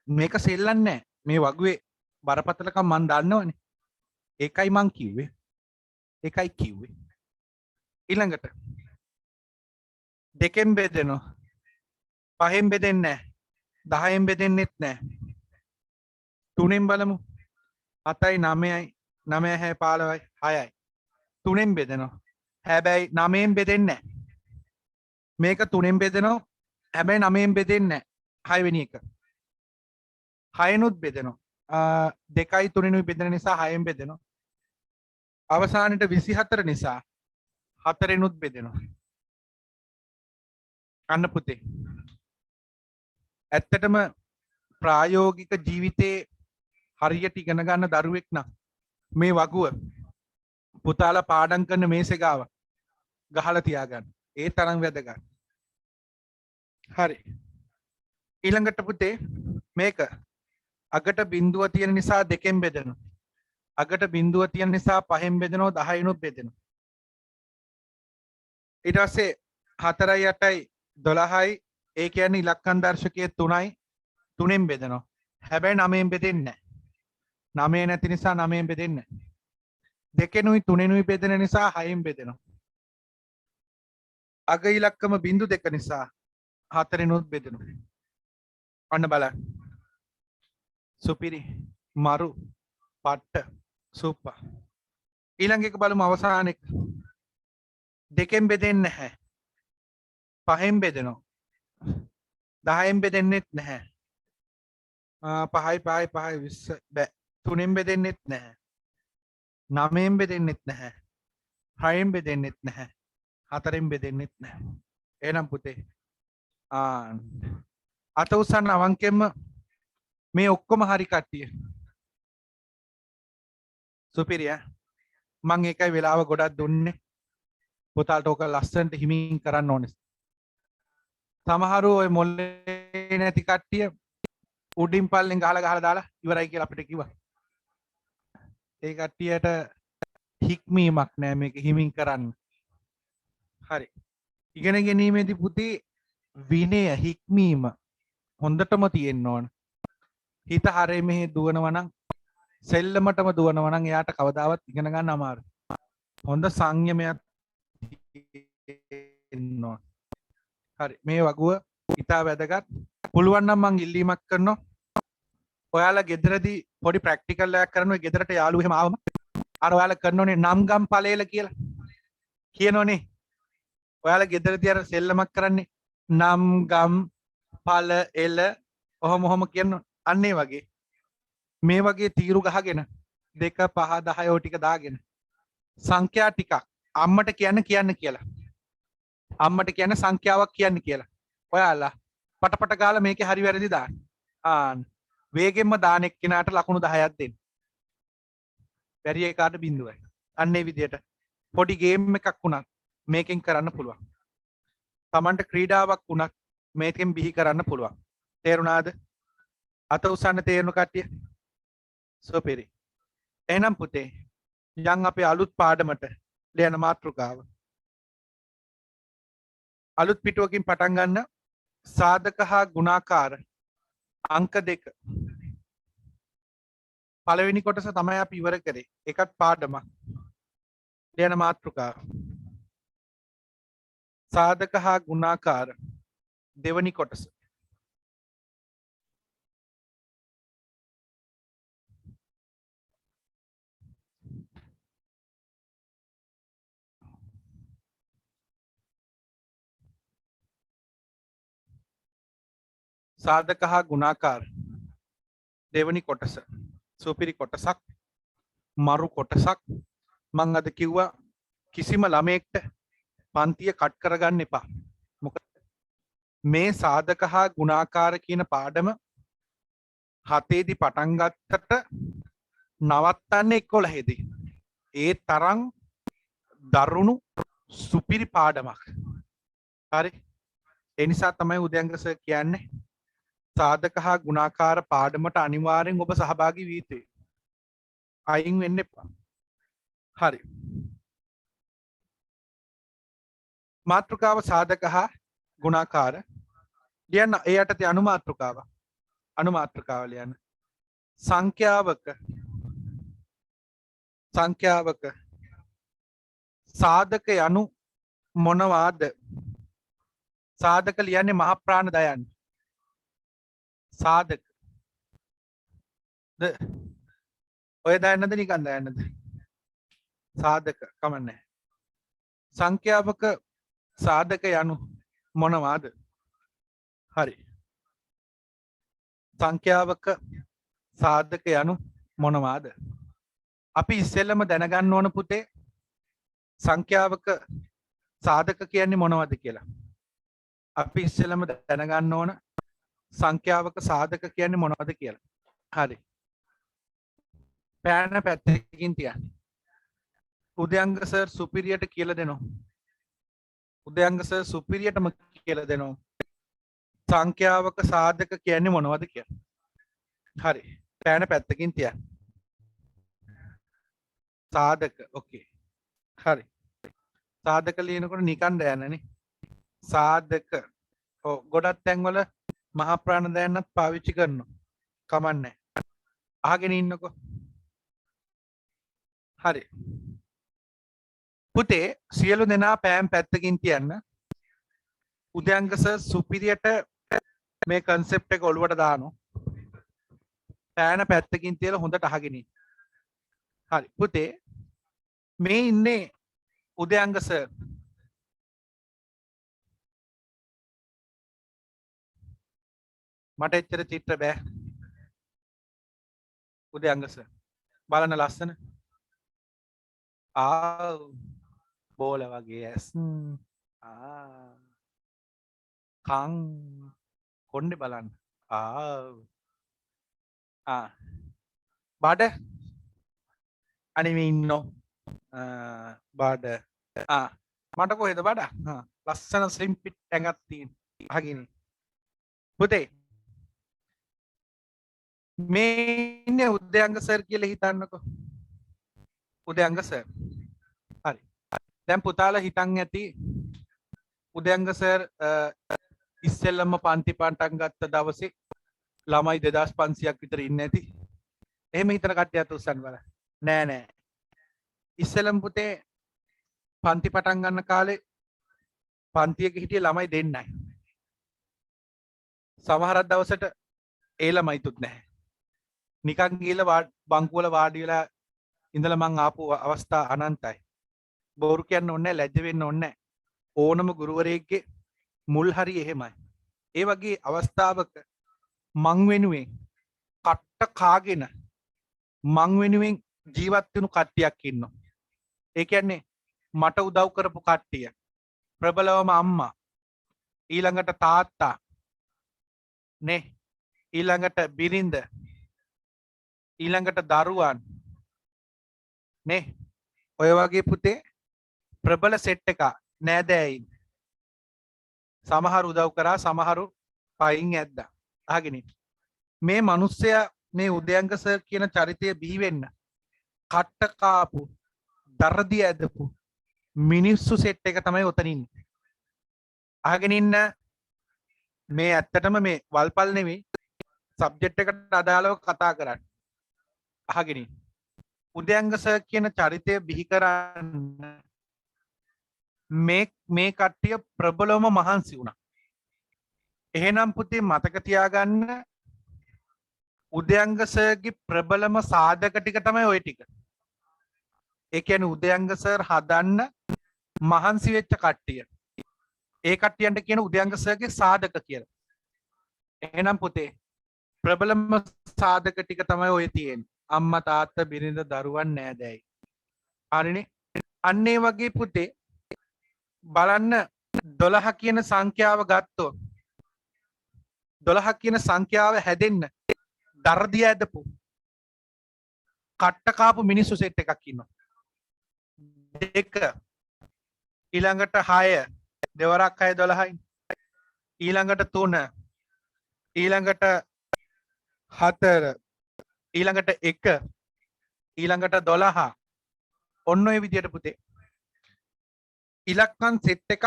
මේක සෙල්ලන්නේ නැහැ. මේ වගුවේ බරපතලකම් මං දන්නවනේ. ඒකයි මං කිව්වේ. ඊළඟට දෙකෙන් බෙදෙනවා. 5න් බෙදෙන්නේ නැහැ. 10න් බෙදෙන්නෙත් නැහැ. 3න් බලමු. 7යි 9යි 9යි 15යි 6යි 3ෙන් බෙදෙනවා. හැබැයි 9ෙන් බෙදෙන්නේ නැහැ. මේක 3ෙන් බෙදෙනවා. හැබැයි 9ෙන් බෙදෙන්නේ නැහැ. 6 වෙනි එක. 6නුත් බෙදෙනවා. 2යි 3නුයි බෙදෙන නිසා 6ෙන් බෙදෙනවා. අවසානෙට 24 නිසා 4ෙනුත් බෙදෙනවා. අන්න පුතේ. ඇත්තටම ප්‍රායෝගික ජීවිතේ හරියට ඉගෙන ගන්න දරුවෙක් නම් මේ වගුව පුතාලා පාඩම් කරන මේසේ ගාව ගහලා තියාගන්න. ඒ තරම් වැදගත්. හරි. ඊළඟට පුතේ මේක අගට බිඳුව තියෙන නිසා 2ෙන් බෙදෙනවා. අගට බිඳුව තියෙන නිසා 5ෙන් බෙදෙනවා 10යිනුත් බෙදෙනවා. ඊට පස්සේ 4යි 8යි 12යි ඒ කියන්නේ ඉලක්කම් දර්ශකයේ 3යි 3ෙන් බෙදෙනවා. හැබැයි 9ෙන් බෙදෙන්නේ නැහැ. 9 නැති නිසා 9ෙන් බෙදෙන්නේ නැහැ. 2ෙනුයි 3ෙනුයි බෙදෙන නිසා 6ෙන් බෙදෙනවා. අග ඉලක්කම බිඳු 2 නිසා 4ෙනුත් බෙදෙනවා. අන්න බලන්න. සුපිරි මරු පට්ට සුප්පා. ඊළඟ එක බලමු අවසාන එක. 2ෙන් බෙදෙන්නේ නැහැ. 5ෙන් බෙදෙනවා. 10ෙන් බෙදෙන්නෙත් නැහැ. 5යි 20 බෑ. 3ෙන් බෙදෙන්නෙත් නැහැ. 9ෙන් බෙදෙන්නෙත් නැහැ. 6ෙන් බෙදෙන්නෙත් නැහැ. 4ෙන් බෙදෙන්නෙත් නැහැ. එහෙනම් පුතේ අත උස්සන්න අවංකෙන්ම මේ ඔක්කොම හරි කට්ටිය. සුපිරිය. මම ඒකයි වෙලාව ගොඩක් දුන්නේ. පුතාලට ඕක ලස්සනට හිමින් කරන්න ඕනේ. සමහරු ඔය මොල්ලේ නැති කට්ටිය උඩින් පල්ලෙන් ගහලා දාලා ඉවරයි කියලා අපිට කිව්වා. ඒ කට්ටියට හික්මීමක් නෑ මේක හිමින් කරන්න. හරි. ඉගෙන ගැනීමේදී පුතේ විනය හික්මීම හොඳටම තියෙන්න ඕන. හිත හරේ මෙහෙ දුවනවා නම් සෙල්ලමටම දුවනවා නම් එයාට කවදාවත් ඉගෙන ගන්න අමාරුයි. හොඳ සංයමයක් තියෙන්න ඕන. හරි මේ වගුව ඉතා වැදගත්. පුළුවන් නම් මං ඉල්ලීමක් කරනවා. ඔයාලා ගෙදරදී පොඩි ප්‍රැක්ටිකල් එකක් කරනවා. ගෙදරට යාළුවෝ එහෙම ආවම අර ඔයාලා කරනෝනේ නම් ගම් ඵලෙල කියලා. කියනෝනේ. ඔයාලා ගෙදරදී අර සෙල්ලමක් කරන්නේ නම් ගම් ඵල එල ඔහොම කියනවා. අන්න ඒ වගේ මේ වගේ තීරු ගහගෙන 2 5 10 ඔය ටික දාගෙන සංඛ්‍යා ටිකක් අම්මට කියන්න කියලා. අම්මට කියන්න සංඛ්‍යාවක් කියන්න කියලා. ඔයාලා පටපට ගාලා මේකේ හරි වැරදි දාන්න. වේගෙන්ම දාන එක්කෙනාට ලකුණු 10ක් දෙන්න. බැරි එකාට බිඳුවයි. අන්න ඒ විදිහට පොඩි ගේම් එකක් වුණත් මේකෙන් කරන්න පුළුවන්. Tamanට ක්‍රීඩාවක් වුණත් මේකෙන් බිහි කරන්න පුළුවන්. තේරුණාද? අත උස්සන්න තේරුණු කට්ටිය? සුපිරි. එහෙනම් පුතේ යන් අපේ අලුත් පාඩමට ලියන මාතෘකාව. අලුත් පිටුවකින් පටන් ගන්න. සාධක හා ගුණාකාර අංක 2. පළවෙනි කොටස තමයි අපි ඉවර කරේ. ඒකත් පාඩමක්. ලියන මාතෘකාව. සාධක හා ගුණාකාර දෙවනි කොටස. සාධක හා ගුණාකාර දෙවනි කොටස. සුපිරි කොටසක්. මරු කොටසක්. මං අද කිව්වා කිසිම ළමයෙක්ට පන්තිය කට් කරගන්න එපා. මොකද මේ සාධක හා ගුණාකාර කියන පාඩම 7 දී පටන් ගත්තට නවත්තන්නේ 11 දී. ඒ තරම් දරුණු සුපිරි පාඩමක්. හරි. ඒ නිසා තමයි උදයන්ග සර් කියන්නේ සාධක හා ගුණාකාර පාඩමට අනිවාර්යෙන් ඔබ සහභාගී වී යුතුයි. අයින් වෙන්න එපා. හරි. මාතෘකාව සාධක හා ගුණාකාර ලියන්න. ඒ යටතේ අනුමාතෘකාව. අනුමාතෘකාව ලියන්න. සංඛ්‍යාවක සාධක යනු මොනවාද? සාධක ලියන්නේ මහ ප්‍රාණ දයන්න. සාධක ඔය දාන්නද නිකන් දාන්නද? සාධක කමන්නේ. සංඛ්‍යාවක සාධක යනු මොනවාද? හරි. සංඛ්‍යාවක සාධක යනු මොනවාද? අපි ඉස්සෙල්ලම දැනගන්න ඕන පුතේ සංඛ්‍යාවක සාධක කියන්නේ මොනවද කියලා. අපි ඉස්සෙල්ලම දැනගන්න ඕන සංඛ්‍යාවක සාධක කියන්නේ මොනවද කියලා. හරි. පෑන පැත්තකින් තියන්න. උදයංග සර් සුපිරියට කියලා දෙනවා. උදයංග සර් සුපිරියටම කියලා දෙනවා. සංඛ්‍යාවක සාධක කියන්නේ මොනවද කියලා. හරි. පෑන පැත්තකින් තියන්න. සාධක ඕකේ. හරි. සාධක ලියනකොට නිකන් දැනනේ. සාධක ඔව් ගොඩක් තැන්වල මහා ප්‍රාණ දැනනත් පාවිච්චි කරනවා. කමන්නේ. අහගෙන ඉන්නකෝ. හරි. පුතේ සියලු දෙනා පෑම් පැත්තකින් තියන්න. උදයංග සර් සුපිරියට මේ concept එක ඔළුවට දානවා. පෑන පැත්තකින් තියලා හොඳට අහගෙන ඉන්න. හරි. පුතේ මේ ඉන්නේ උදයංග සර්. මට එච්චර චිත්‍ර බෑ. උදයංග සර්. බලන්න ලස්සන. බෝල වගේ ඇස්. කං කොණ්ඩේ බලන්න. බඩ අනිමේ ඉන්නෝ. බඩ මට කොහෙද බඩ? ලස්සන ස්ලිම් ෆිට් ඇඟක් තියෙන. අහගෙන පුතේ මේ ඉන්නේ උදයංග සර් කියලා හිතන්නකෝ. උදයංග සර්. හරි. දැන් පුතාලා හිතන් ඇති උදයංග සර් ඉස්සෙල්ලම පන්ති පටන් ගත්ත දවසේ ළමයි 2500ක් විතර ඉන්නේ නැති. එහෙම හිතන කට්ටියත් උස්සන්න බලන්න. නෑ නෑ. ඉස්සෙල්ලම පුතේ පන්ති පටන් ගන්න කාලේ පන්තියක හිටිය ළමයි දෙන්නයි. සමහරක් දවසට ඒ ළමයිතුත් නැහැ. නිකන් ගිහලා බංකුවල වාඩි වෙලා ඉඳලා මං ආපු අවස්ථා අනන්තයි. බොරු කියන්න ඕනේ නැහැ, ලැජ්ජ වෙන්න ඕනේ නැහැ. ඕනම ගුරුවරයෙක්ගේ මුල් හරි එහෙමයි. ඒ වගේ අවස්ථාවක මං වෙනුවෙන් කට්ට කාගෙන මං වෙනුවෙන් ජීවත් වෙනු කට්ටියක් ඉන්නවා. ඒ කියන්නේ මට උදව් කරපු කට්ටිය. ප්‍රබලවම අම්මා, ඊළඟට තාත්තා, නේ, ඊළඟට බිරිඳ, ඊළඟට දරුවන්, නේ, ඔය වගේ පුතේ ප්‍රබල සෙට් එක නෑදෑයින්. සමහරු උදව් කරා, සමහරු පයින් ඇද්දා. අහගෙන ඉන්න. මේ මිනිස්සයා මේ උදයංග සර් කියන චරිතය බිහි වෙන්න කට්ට කාපු, දරදී ඇදපු මිනිස්සු සෙට් එක තමයි ඔතන ඉන්නේ. අහගෙන ඉන්න. මේ ඇත්තටම මේ වල්පල් නෙවෙයි, සබ්ජෙක්ට් එකට අදාළව කතා කරන්නේ. අහගෙන ඉන්න. උදයංග සර් කියන චරිතය බිහි කරන්න මේ කට්ටිය ප්‍රබලවම මහන්සි වුණා. එහෙනම් පුතේ මතක තියාගන්න උදයංග සර්ගේ ප්‍රබලම සාධක ටික තමයි ওই ටික. ඒ කියන්නේ උදයංග සර් හදන්න මහන්සි වෙච්ච කට්ටිය. ඒ කට්ටියන්ට කියන උදයංග සර්ගේ සාධක කියලා. එහෙනම් පුතේ ප්‍රබලම සාධක ටික තමයි ඔය තියෙන්නේ. අම්මා තාත්තා බිරිඳ දරුවන් නෑදෑයි. හරිනේ? අන්න ඒ වගේ පුතේ බලන්න 12 කියන සංඛ්‍යාව ගත්තොත් 12 කියන සංඛ්‍යාව හැදෙන්න දර්දිය ඇදපු කට්ට කාපු මිනිස්සු සෙට් එකක් ඉන්නවා. 2 ඊළඟට 6 දෙවරක් 6 12යි. ඊළඟට 3 ඊළඟට 4 ඊළඟට 1 ඊළඟට 12 ඔන්න ඔය විදියට පුතේ ඉලක්කම් සෙට් එකක්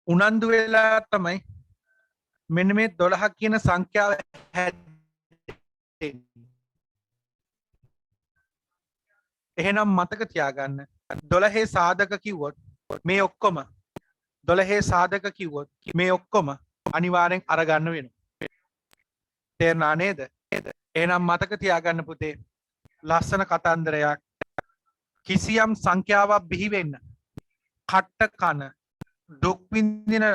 උනන්දු වෙලා තමයි මෙන්න මේ 12 කියන සංඛ්‍යාව හැදෙන්නේ. එහෙනම් මතක තියාගන්න 12 සාධක කිව්වොත් මේ ඔක්කොම 12 සාධක කිව්වොත් මේ ඔක්කොම අනිවාර්යෙන් අරගන්න වෙනවා. තේරුණා නේද? එහෙනම් මතක තියාගන්න පුතේ ලස්සන කතන්දරයක්. කිසියම් සංඛ්‍යාවක් බිහි වෙන්න කට්ට කන දුක් විඳින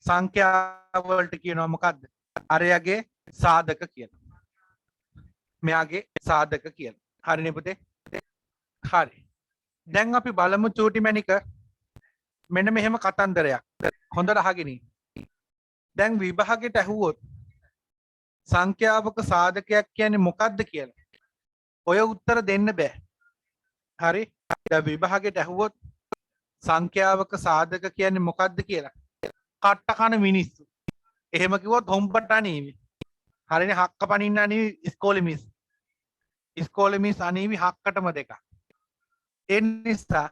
සංඛ්‍යාවලට කියනවා මොකද්ද? අරයාගේ සාධක කියලා. මෙයාගේ සාධක කියලා. හරිනේ පුතේ? හරි. දැන් අපි බලමු චූටි මැණික මෙන්න මෙහෙම කතන්දරයක්. හොඳට අහගෙන ඉන්න. දැන් විභාගෙට ඇහුවොත් සංඛ්‍යාවක සාධකයක් කියන්නේ මොකක්ද කියලා ඔය උත්තර දෙන්න බෑ. හරි? දැන් විභාගෙට ඇහුවොත් සංඛ්‍යාවක සාධක කියන්නේ මොකක්ද කියලා කට්ට කන මිනිස්සු. එහෙම කිව්වොත් හොම්බට අනීවි. හරිනේ? හක්ක පනින්න අනීවි ඉස්කෝලේ මිස්. ඉස්කෝලේ මිස් අනීවි හක්කටම දෙකක්. ඒ නිසා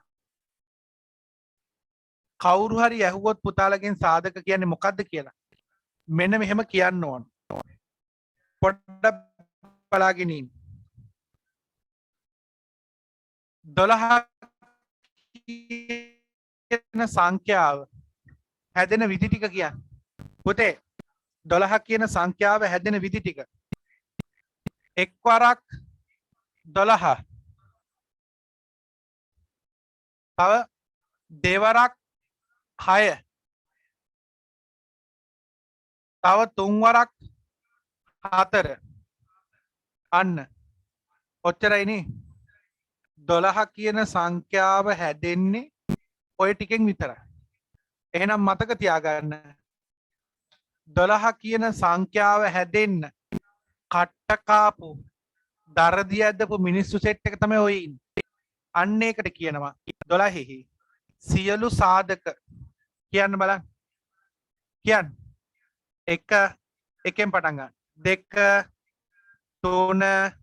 කවුරු හරි ඇහුවොත් පුතාලගෙන් සාධක කියන්නේ මොකක්ද කියලා මෙන්න මෙහෙම කියන්න ඕන. පොඩ්ඩක් බලාගෙන ඉන්න. 12 කියන සංඛ්‍යාව හැදෙන විදි ටික කියන්න. පුතේ 12 කියන සංඛ්‍යාව හැදෙන විදි ටික. එක්වරක් 12. තව දෙවරක් 6. තව තුන්වරක් 4. අන්න ඔච්චරයි නේ. 12 කියන සංඛ්‍යාව හැදෙන්නේ ඔය ටිකෙන් විතරයි. එහෙනම් මතක තියාගන්න 12 කියන සංඛ්‍යාව හැදෙන්න කට්ට කාපු දරදිය ඇදපු මිනිස්සු සෙට් එක තමයි ඔය ඉන්නේ. අන්න ඒකට කියනවා 12හි සියලු සාධක කියන්න බලන්න. කියන්න. 1 එකෙන් පටන් ගන්න. 2 3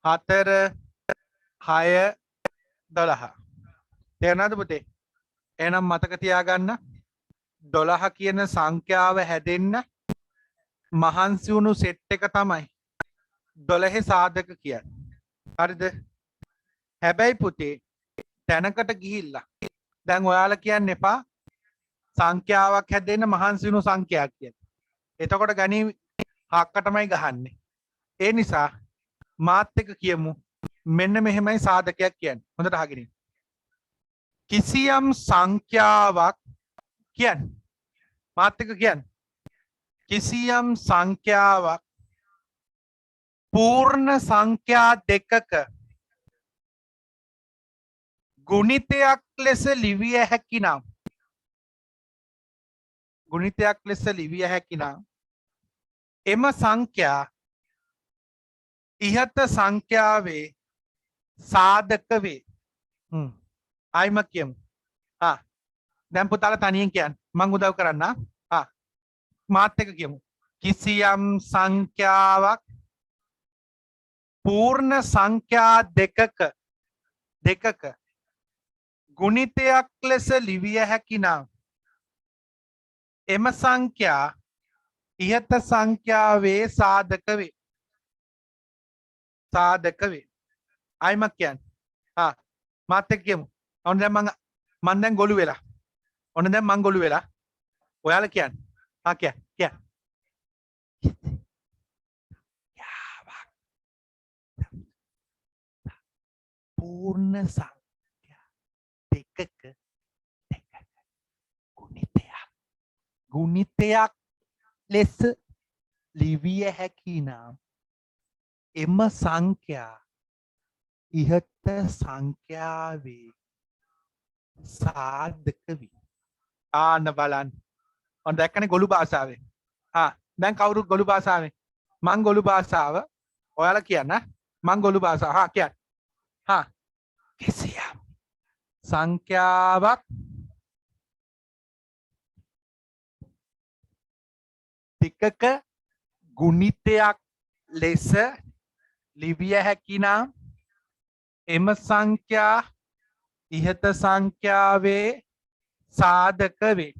4 6 12. තේරුණාද පුතේ? එහෙනම් මතක තියාගන්න 12 කියන සංඛ්‍යාව හැදෙන්න මහන්සි වුණු සෙට් එක තමයි 12 සාධක කියන්නේ. හරිද? හැබැයි පුතේ තැනකට ගිහිල්ලා දැන් ඔයාලා කියන්න එපා සංඛ්‍යාවක් හැදෙන්න මහන්සි වුණු සංඛ්‍යාවක් කියලා. එතකොට ගණී හක්කටමයි ගහන්නේ. ඒ නිසා මාත් එක්ක කියමු මෙන්න මෙහෙමයි සාධකයක් කියන්නේ. හොඳට අහගෙන ඉන්න. කිසියම් සංඛ්‍යාවක් කියන්නේ මාත් එක්ක කියන්න. කිසියම් සංඛ්‍යාවක් පූර්ණ සංඛ්‍යා දෙකක ගුණිතයක් ලෙස ලිවිය හැකි නම් ගුණිතයක් ලෙස ලිවිය හැකි නම් එම සංඛ්‍යා ඉහත සංඛ්‍යාවේ සාධක වේ. ආයිම කියමු. දැන් පුතාලා තනියෙන් කියන්න. මම උදව් කරන්න. මාත් එක්ක කියමු. කිසියම් සංඛ්‍යාවක් පූර්ණ සංඛ්‍යා දෙකක ගුණිතයක් ලෙස ලිවිය හැකි නම් එම සංඛ්‍යා ඉහත සංඛ්‍යාවේ සාධක වේ. සාධක වේ. ආයිම කියන්න. මාත් එක්ක කියමු. ඔන්න දැන් මම දැන් ගොළු වෙලා. ඔන්න දැන් මං ගොළු වෙලා. ඔයාලා කියන්න. කියන්න. පූර්ණ සංඛ්‍යා දෙකක ගුණිතයක් ලෙස ලිවිය හැකි නම් එම සංඛ්‍යා ඉහත සංඛ්‍යාවේ සාධක වේ. ආන්න බලන්න. ඔන්න දැක්කනේ ගොළු භාෂාවේ. දැන් කවුරු ගොළු භාෂාවේ? මං ගොළු භාෂාව ඔයාලා කියන්න. මං ගොළු භාෂාව කියන්න. කිසියම් සංඛ්‍යාවක් දෙකක ගුණිතයක් ලෙස ලිවිය හැකි නම් එම සංඛ්‍යා ඉහත සංඛ්‍යාවේ සාධක වේ.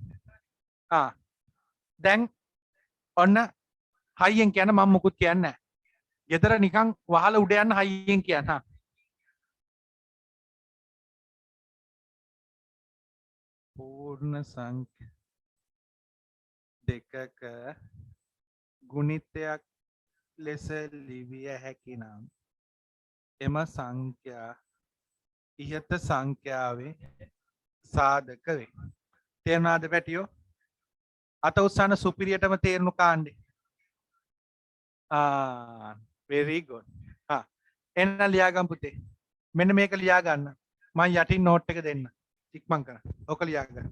දැන් ඔන්න හයියෙන් කියන්න. මම මුකුත් කියන්නේ නැහැ. ගෙදර නිකන් වහලා උඩ යන්න හයියෙන් කියන්න. පූර්ණ සංඛ්‍යා දෙකක ගුණිතයක් ලෙස ලිවිය හැකි නම් එම සංඛ්‍යා ඉහත සංඛ්‍යාවේ සාධක වේ. තේරුණාද පැටියෝ? අත උස්සන සුපිරියටම තේරුණු කාණ්ඩේ. very good. එන්න ලියාගන්න පුතේ. මෙන්න මේක ලියා ගන්න. මම යටින් නෝට් එක දෙන්න. ඉක්මන් කරන්න. ඔක ලියා ගන්න.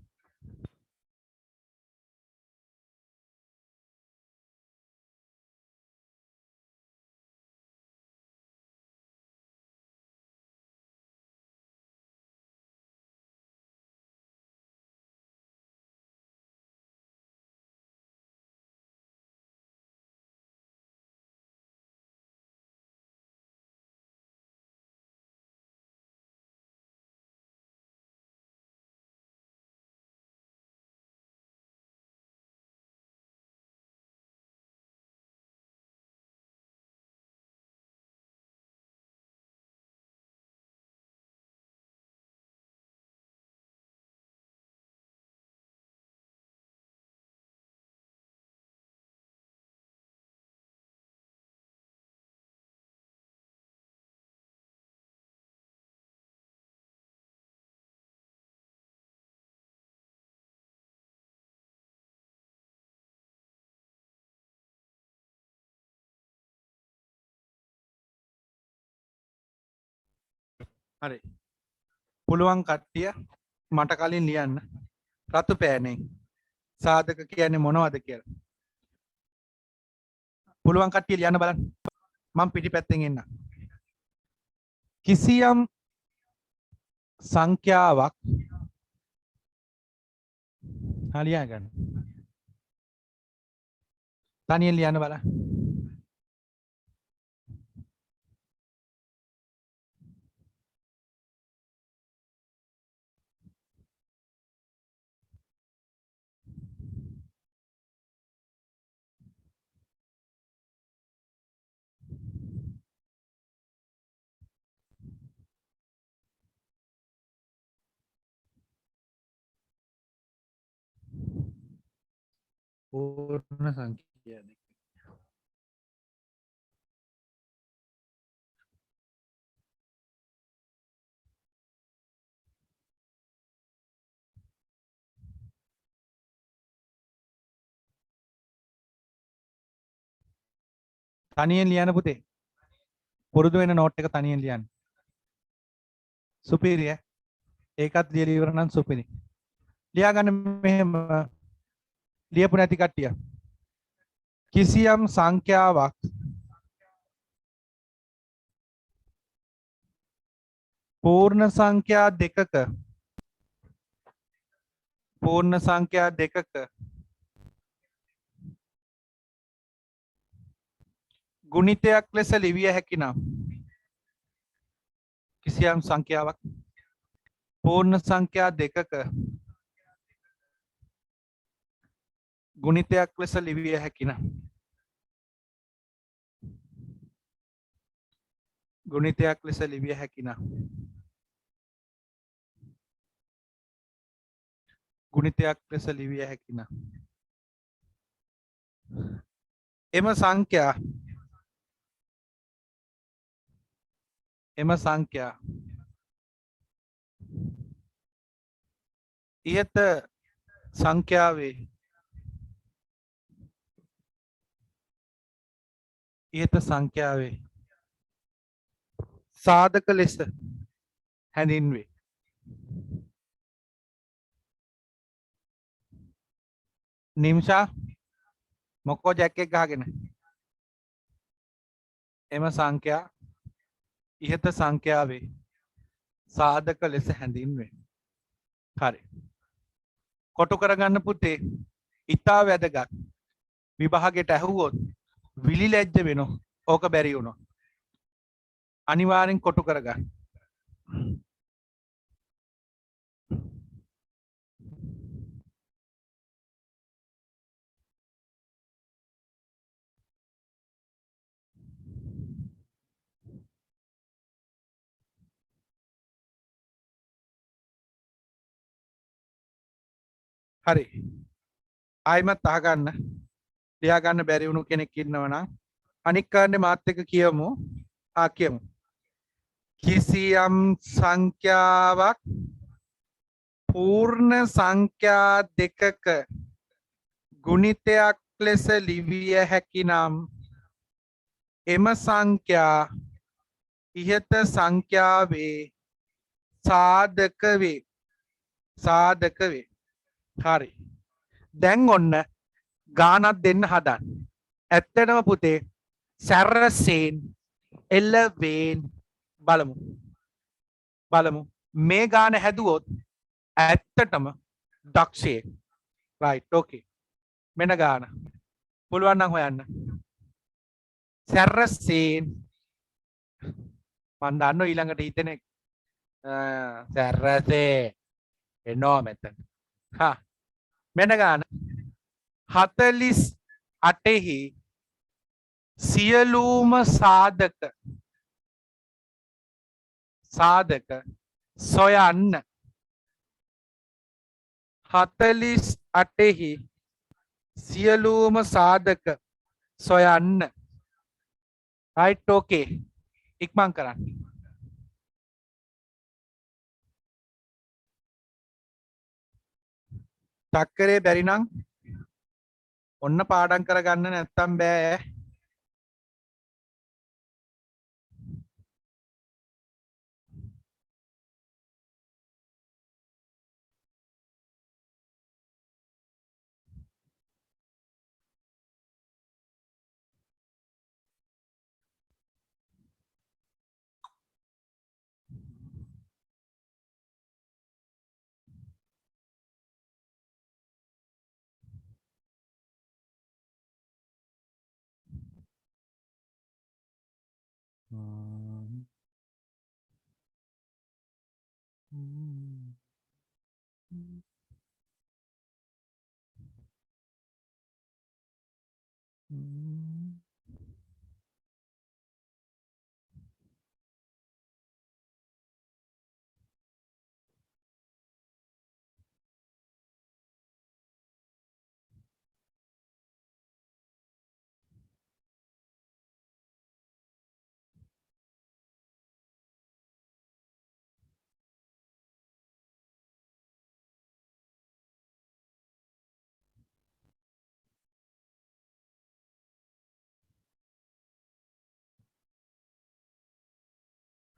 හරි. පුළුවන් කට්ටිය මට කලින් ලියන්න. රතු පෑනෙන් සාධක කියන්නේ මොනවද කියලා. පුළුවන් කට්ටිය ලියන්න බලන්න. මම පිටිපැත්තෙන් එන්න. කිසියම් සංඛ්‍යාවක් ලියා ගන්න. තනියෙන් ලියන්න බලන්න. पूर्ण संख्या තනියෙන් ලියන්න පුතේ. පුරුදු වෙන නෝට් එක තනියෙන් ලියන්න. සුපිරිය. ඒකත් ලියලා ඉවර නම් සුපිරි. ලියා ගන්න මෙහෙම ලියපු නැති කට්ටිය. කිසියම් සංඛ්‍යාවක් පූර්ණ සංඛ්‍යා දෙකක ගුණිතයක් ලෙස ලිවිය හැකි නම් කිසියම් සංඛ්‍යාවක් පූර්ණ සංඛ්‍යා දෙකක ගුණිතයක් ලෙස ලිවිය හැකි නම් ගුණිතයක් ලෙස ලිවිය හැකි නම් ගුණිතයක් ලෙස ලිවිය හැකි නම් එම සංඛ්‍යා ඉහත සංඛ්‍යාවේ සාධක ලෙස හැඳින්වේ. නිම්ෂා මොකෝ ජැක් එක ගහගෙන එම සංඛ්‍යා ඉහත සංඛ්‍යාවේ සාධක ලෙස හැඳින්වේ. හරි. කොටු කරගන්න පුතේ. ඉතා වැදගත්. විභාගයට ඇහුවොත් විලි ලැජ්ජ වෙනවා. ඕක බැරි වුණා. අනිවාර්යෙන් කොටු කරගන්න. හරි. ආයිමත් අහගන්න. ලියා ගන්න බැරි වුණු කෙනෙක් ඉන්නවනම් අනික් කාරණේ මාත් එක්ක කියමු. කියමු. කිසියම් සංඛ්‍යාවක් පූර්ණ සංඛ්‍යා දෙකක ගුණිතයක් ලෙස ලිවිය හැකි නම් එම සංඛ්‍යා ඉහත සංඛ්‍යාවේ සාධක වේ. සාධක වේ. හරි. දැන් ඔන්න ගානක් දෙන්න හදන්න. ඇත්තටම පුතේ සැරසෙන් එළවෙන් බලමු. බලමු. මේ ගාන හැදුවොත් ඇත්තටම දක්ෂයෙක්. right okay. මෙන්න ගාන. පුළුවන් නම් හොයන්න. සැරසෙන් මන් දන්නවා ඊළඟට හිතෙන සැරසේ එනවා මෙතන. මෙන්න ගාන 48 සියලුම සාධක සොයන්න. 48 සියලුම සාධක සොයන්න. right okay. ඉක්මන් කරන්න. ටක්කරේ බැරි නම් ඔන්න පාඩම් කරගන්න නැත්තම් බෑ.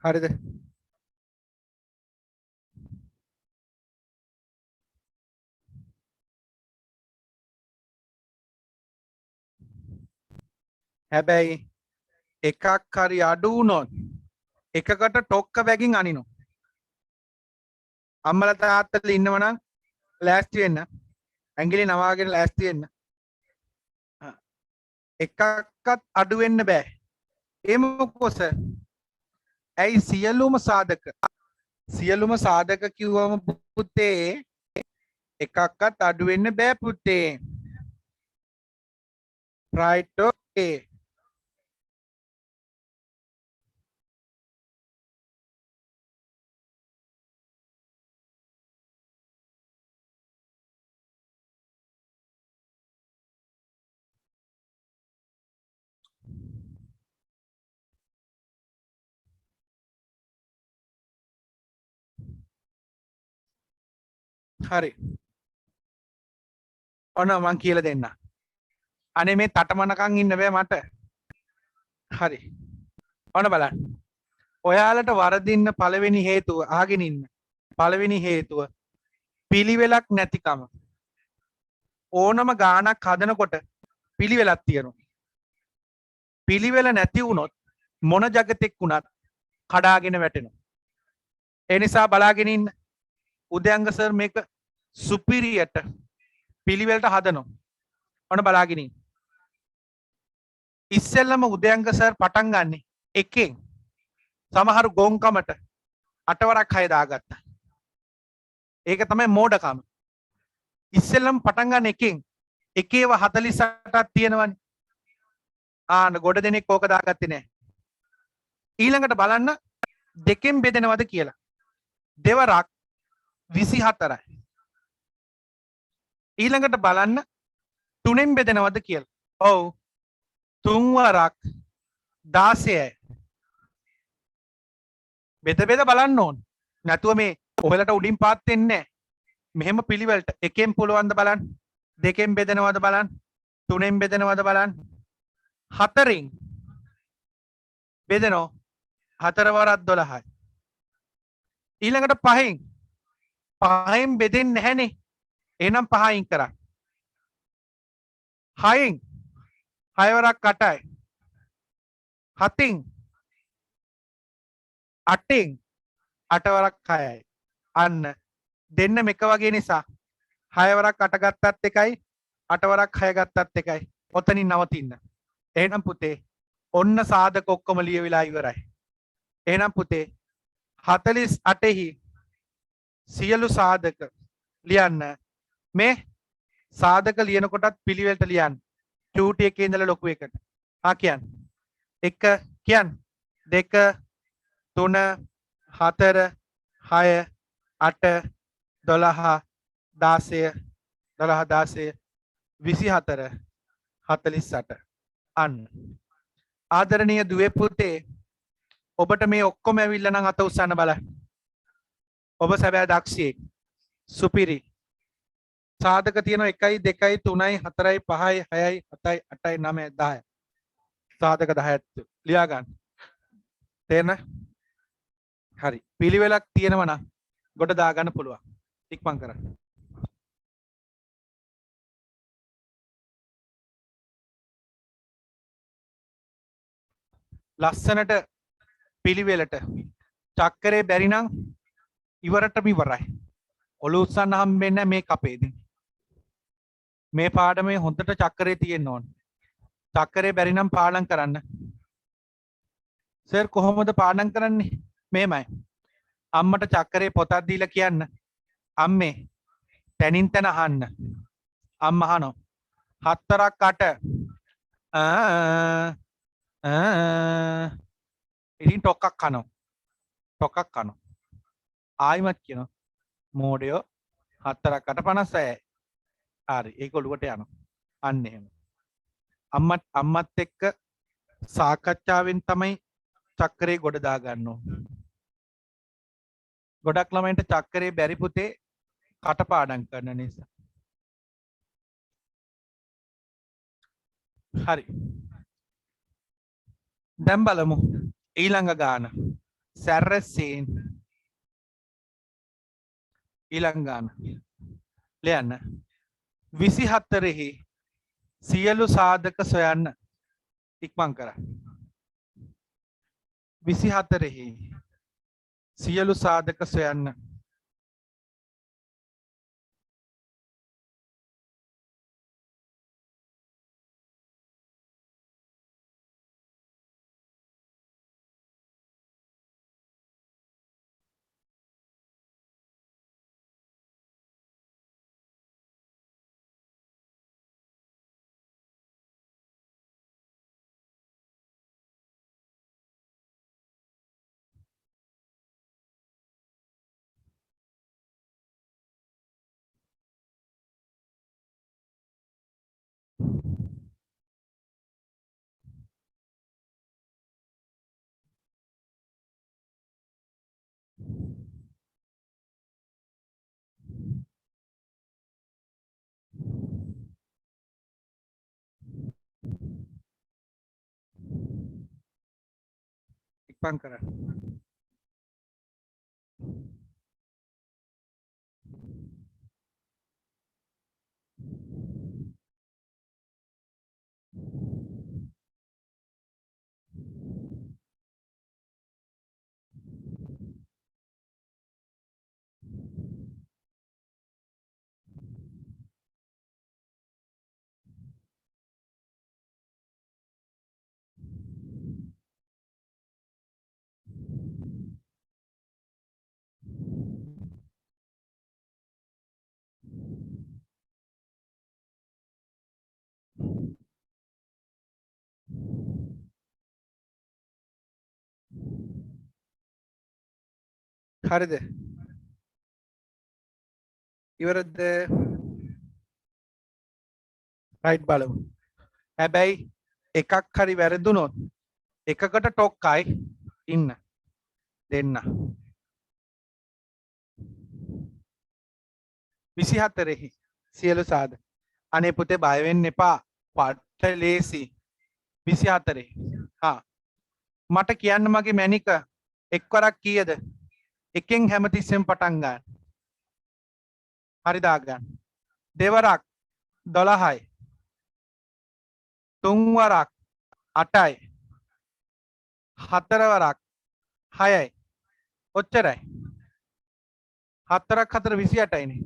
හරිද? හැබැයි එකක් හරි අඩු වුණොත් එකකට ටොක්ක බැගින් අනිනවා. අම්මලා තාත්තලා ඉන්නවනම් ලෑස්ති වෙන්න. ඇඟිලි නවාගෙන ලෑස්ති වෙන්න. එකක්වත් අඩු වෙන්න බෑ. ඒ මොකද? ඇයි සියලුම සාධක කිව්වම පුතේ එකක්වත් අඩු වෙන්න බෑ පුතේ. right okay. හරි. ඔන්න මං කියලා දෙන්න. අනේ මේ තටමනකන් ඉන්න බෑ මට. හරි. ඔන්න බලන්න. ඔයාලට වරදින්න පළවෙනි හේතුව අහගෙන ඉන්න. පළවෙනි හේතුව පිළිවෙලක් නැතිකම. ඕනම ගානක් හදනකොට පිළිවෙලක් තියෙනවා. පිළිවෙල නැති වුණොත් මොන జగතෙක් වුණත් කඩාගෙන වැටෙනවා. ඒ නිසා බලාගෙන ඉන්න. උදයංග සර් මේක සුපිරියට පිළිවෙලට හදනවා. ඔන්න බලාගෙන ඉන්න. ඉස්සෙල්ලම උදයංග සර් පටන් ගන්නෙ එකෙන්. සමහරු ගොංකමට 8 වරක් 6 දාගත්තා. ඒක තමයි මෝඩකම. ඉස්සෙල්ලම පටන් ගන්න එකෙන් එකේව 48ක් තියෙනවනේ. ගොඩ දෙනෙක් ඕක දාගත්තේ නැහැ. ඊළඟට බලන්න දෙකෙන් බෙදෙනවද කියලා. දෙවරක් 24යි. ඊළඟට බලන්න තුනෙන් බෙදෙනවද කියලා. ඔව්. තුන් වරක් 16යි. බෙද බෙද බලන්න ඕන. නැතුව මේ ඔයාලට උඩින් පාත් වෙන්නේ නැහැ. මෙහෙම පිළිවෙලට එකෙන් පුළුවන් ද බලන්න. දෙකෙන් බෙදනවද බලන්න. තුනෙන් බෙදනවද බලන්න. හතරෙන් බෙදනෝ. හතර වරක් 12යි. ඊළඟට පහෙන් බෙදෙන්නේ නැහනේ. එහෙනම් 5 අයින් කරන්න. 6න් 6 වරක් 8යි. 7න් 8න් 8 වරක් 6යි. අන්න දෙන්න එක වගේ නිසා 6 වරක් 8 ගත්තත් එකයි 8 වරක් 6 ගත්තත් එකයි. ඔතනින් නවතින්න. එහෙනම් පුතේ ඔන්න සාධක ඔක්කොම ලියවිලා ඉවරයි. එහෙනම් පුතේ 48හි සියලු සාධක ලියන්න. මේ සාධක ලියනකොටත් පිළිවෙලට ලියන්න. චූටි එකේ ඉඳලා ලොකු එකට. කියන්න. 1 කියන්න. 2 3 4 6 8 12 16 12 16 24 48 අන්න. ආදරණීය දුවේ පුතේ ඔබට මේ ඔක්කොම ඇවිල්ලා නම් අත උස්සන්න බලන්න. ඔබ සැබෑ දක්ෂයෙක්. සුපිරි. සාධක තියෙනවා 1 2 3 4 5 6 7 8 9 10. සාධක 10ක් ලියා ගන්න. තේරෙන? හරි. පිළිවෙලක් තියෙනවා නම් ගොඩ දා ගන්න පුළුවන්. ඉක්මන් කරන්න. ලස්සනට පිළිවෙලට චක්කරේ බැරි නම් ඉවරටම ඉවරයි. ඔලුව උස්සන්න හම්බෙන්නේ මේ කපේදී. මේ පාඩමේ හොඳට චක්කරේ තියෙන්න ඕන. චක්කරේ බැරි නම් පාඩම් කරන්න. සර් කොහොමද පාඩම් කරන්නේ? මේමයි. අම්මට චක්කරේ පොතක් දීලා කියන්න. අම්මේ තනින් තන අහන්න. අම්මා අහනවා. 4ක් 8 ඉතින් ටොක්කක් කනවා. ටොක්කක් කනවා. ආයිමත් කියනවා. මෝඩයෝ 4ක් 8 56යි. හරි ඒක ඔලුවට යනවා. අන්න එහෙම. අම්මත් එක්ක සාකච්ඡාවෙන් තමයි චක්කරේ ගොඩ දා ගන්න ඕන. ගොඩක් ළමයින්ට චක්කරේ බැරි පුතේ කටපාඩම් කරන නිසා. හරි. දැන් බලමු ඊළඟ ගාන. සැරසීන් ඊළඟ ගාන. ලියන්න. 24හි සියලු සාධක සොයන්න. ඉක්මන් කරන්න. 24හි සියලු සාධක සොයන්න. ඉක්මන් කරන්න. හරිද? ඉවරද? රයිට් බලමු. හැබැයි එකක් හරි වැරදුනොත් එකකට ටොක්කයි ඉන්න දෙන්න 24 සියලු සාද අනේ පුතේ බය වෙන්න එපා පට්ට ලේසි 24 හා මට කියන්න මගේ මැනික එක්වරක් කීයද එකෙන් හැමතිස්සෙම පටන් ගන්න හරි දාගන්න දෙවරක් 12යි තුන්වරක් 8යි හතරවරක් 6යි ඔච්චරයි හතරක් 4 28යිනේ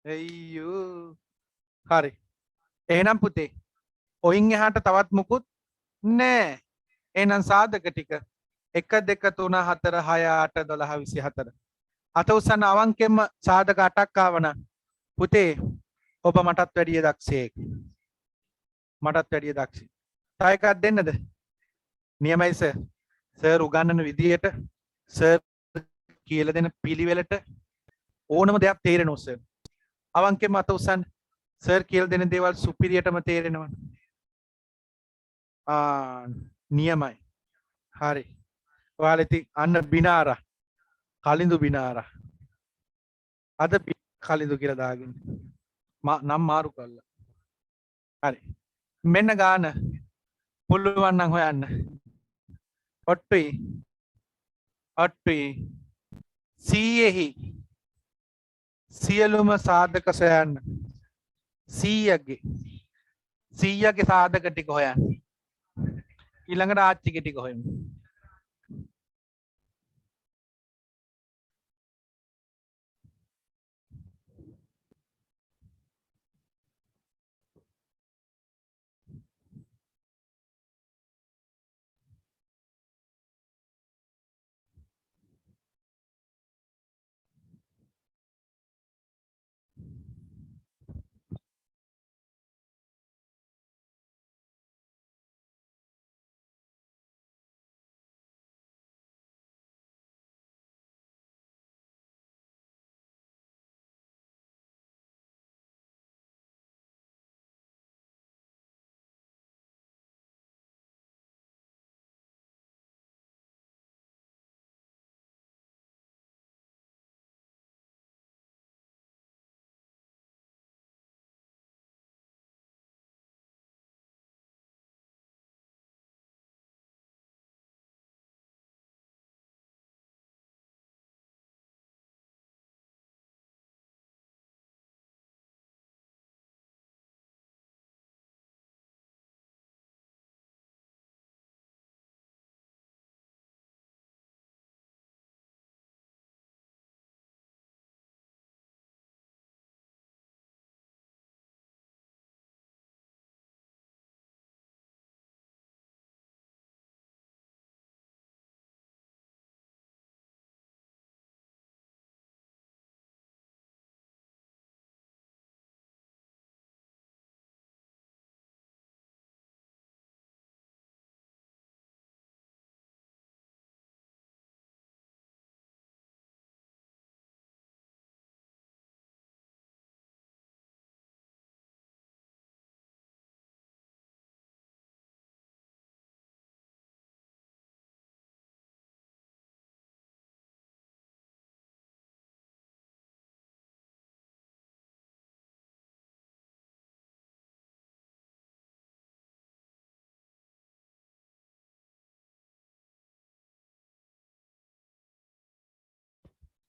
අයියෝ හරි එහෙනම් පුතේ ඔයින් එහාට තවත් මුකුත් නෑ එහෙනම් සාධක ටික 1 2 3 4 6 8 12 24 අත උස්සන අවංකෙම සාධක 8ක් ආවනම් පුතේ ඔබ මටත් වැඩිය දක්ෂයෙක් මටත් වැඩිය දක්ෂයෙක් තව එකක් දෙන්නද නියමයි සර් උගන්වන විදියට සර් කියලා දෙන පිළිවෙලට ඕනම දෙයක් තේරෙනවා සර් අවංකෙම අත උස්සන්න සර් කියලා දෙන දේවල් සුපිරියටම තේරෙනවා නියමයි හරි ඔයාලා ඉතින් අන්න බිනාරා කලින්දු බිනාරා අද කලින්දු කියලා දාගෙන නම් මාරු කළා හරි මෙන්න ගාන පුළුවන් නම් හොයන්න ඔට්ටුයි 100ෙහි සියලුම සාධක සොයන්න 100ගේ සාධක ටික හොයන්න ඊළඟට ආච්චිගේ ටික හොයමු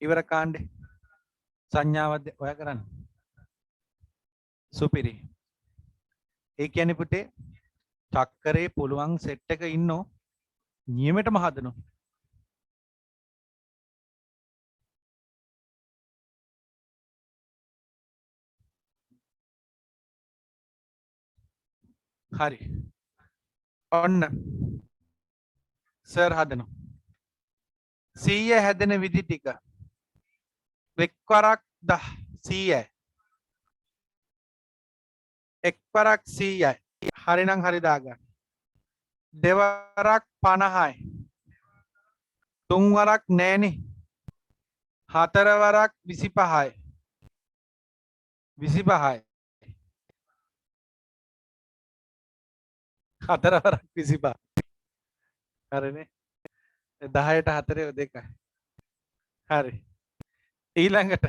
ඉවර කාණ්ඩේ සංඥාවද ඔයා කරන්න සුපිරි ඒ කියන්නේ පුතේ චක්කරේ පුළුවන් සෙට් එක ඉන්නෝ නියමෙටම හදනවා හරි ඔන්න සර් හදනවා 100 හැදෙන විදි ටික එක්වරක් 100යි එක්වරක් 100යි හරිනම් හරි දාගන්න දෙවරක් 50යි තුන්වරක් නෑනේ හතරවරක් 25යි 25යි හතරවරක් 25 හරිනේ 10ට 4 2යි හරි ඊළඟට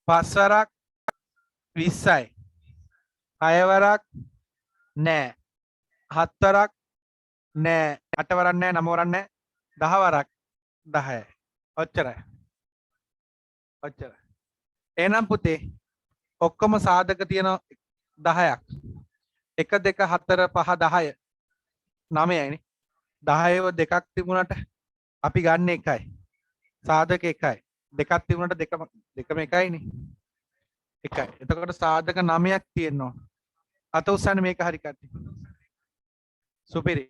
පස්වරක් 20යි 6 වරක් නෑ 7 වරක් නෑ 8 වරක් නෑ 9 වරක් නෑ 10 වරක් 10යි ඔච්චරයි ඔච්චරයි එහෙනම් පුතේ ඔක්කොම සාධක තියෙන 10ක් 1 2 4 5 10 9යිනේ 10ව දෙකක් තිබුණට අපි ගන්න එකයි සාධක එකයි දෙකක් තිබුණට දෙකම එකයිනේ එකයි එතකොට සාධක 9ක් තියෙනවා අත උස්සන්න මේක හරි කට්ටි සුපිරි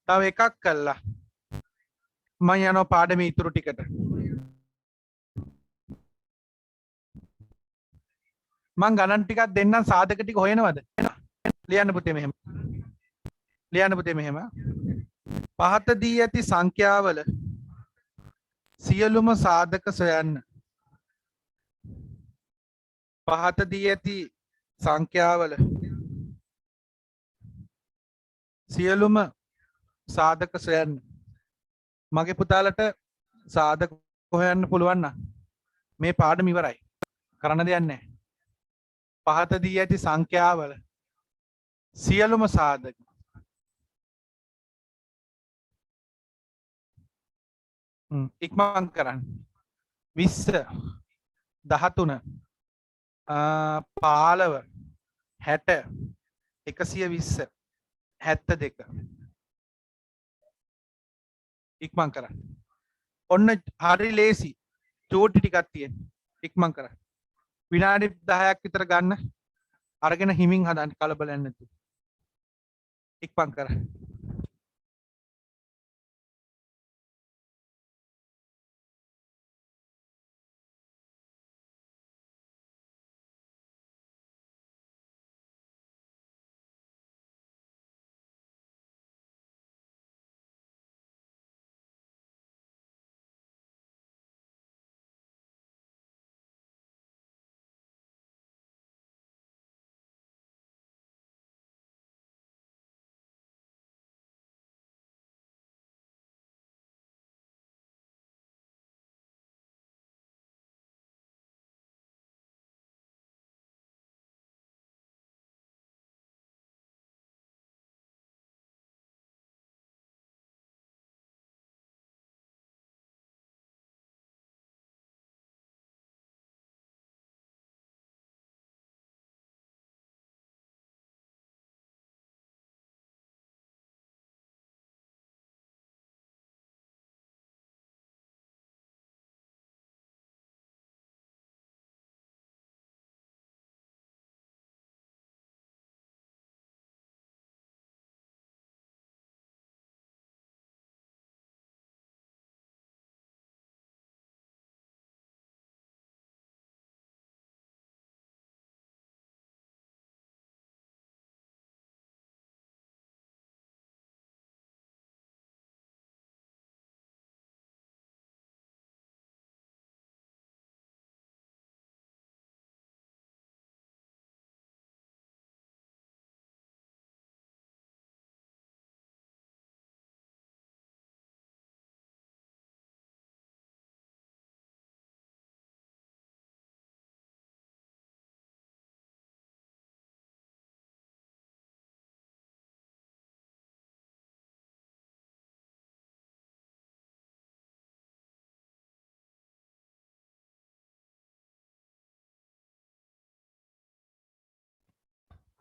තව එකක් කළා මම යනවා පාඩමේ ඉතුරු ටිකට මං ගණන් ටිකක් දෙන්නම් සාධක ටික හොයනවද ලියන්න පුතේ මෙහෙම ලියන්න පුතේ මෙහෙම පහත දී ඇති සංඛ්‍යාවල සියලුම සාධක සොයන්න පහත දී ඇති සංඛ්‍යාවල සියලුම සාධක සොයන්න මගේ පුතාලට සාධක හොයන්න පුළුවන් නම් මේ පාඩම ඉවරයි කරන්න දෙයක් නැහැ පහත දී ඇති සංඛ්‍යාවල සියලුම සාධක ඉක්මන් කරන්න 20 13 15 60 120 72 ඉක්මන් කරන්න ඔන්න හරි ලේසි චූටි ටිකක් තියෙන ඉක්මන් කරන්න විනාඩි 10ක් විතර ගන්න අරගෙන හිමින් හදන්න කලබල නැතුව ඉක්මන් කරන්න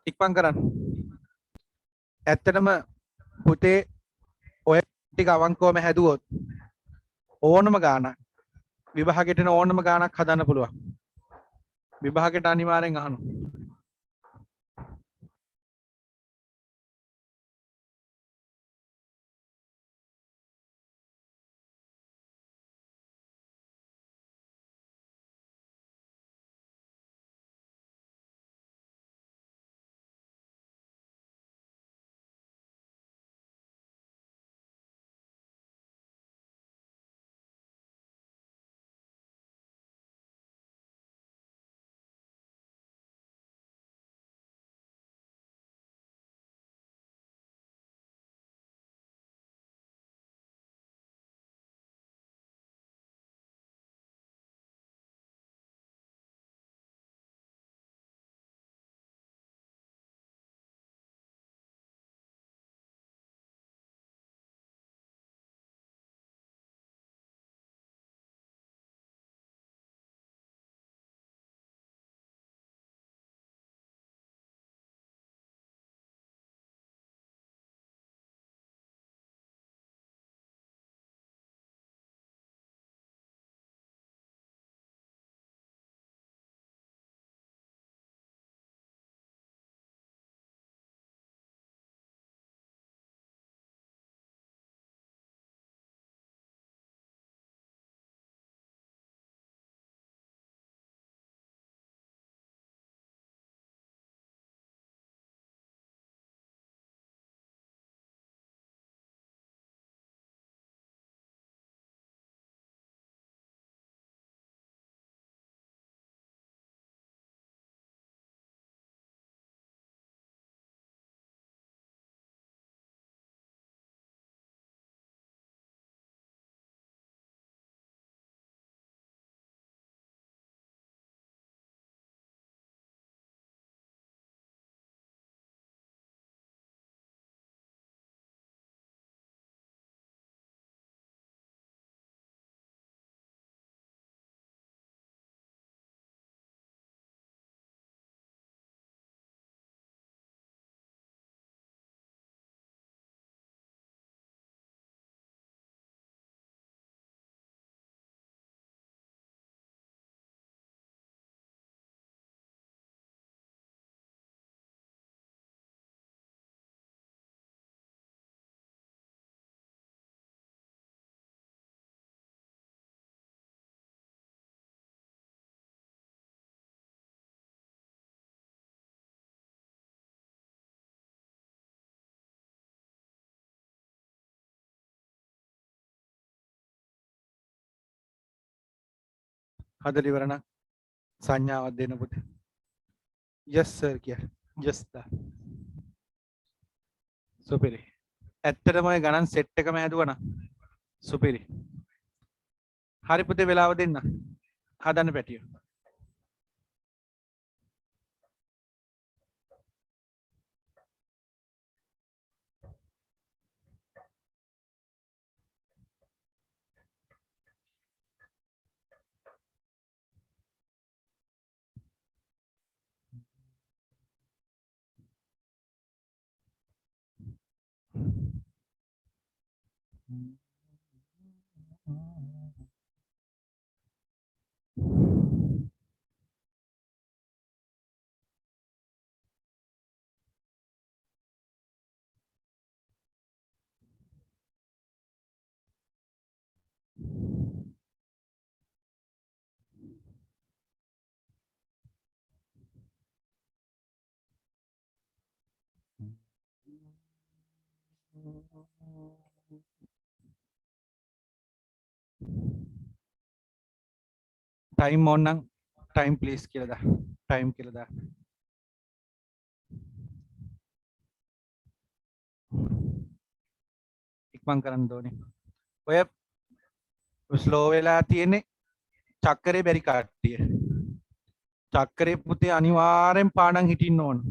ඉක්මන් කරන්න ඇත්තටම පුතේ ඔය ටික අවංකවම හැදුවොත් ඕනම ගානක් විභාගයට එන ඕනම ගානක් හදන්න පුළුවන් විභාගයට අනිවාර්යෙන් අහනවා හදලා ඉවර නම් සංඥාවක් දෙන්න පුතේ. yes sir කියලා. yes දා. සුපිරි. ඇත්තටම ඔය ගණන් සෙට් එකම හැදුවා නම් සුපිරි. හරි පුතේ වෙලාව දෙන්න. හදන්න පැටියෝ. टाइम ऑन ना टाइम प्लीज කියලා දා टाइम කියලා දා ඉක්මන් කරන්න ඕනේ ඔය ස්ලෝ වෙලා තියෙන්නේ චක්කරේ බැරි කට්ටිය චක්කරේ පුතේ අනිවාර්යෙන් පාඩම් හිටින්න ඕන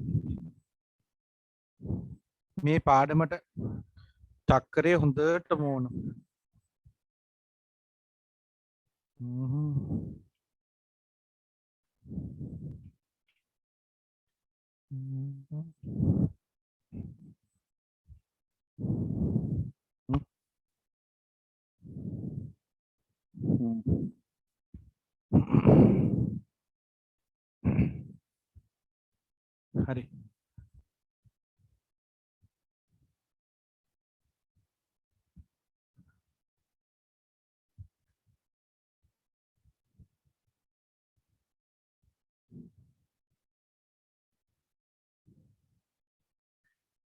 මේ පාඩමට චක්කරේ හොඳටම ඕන හරි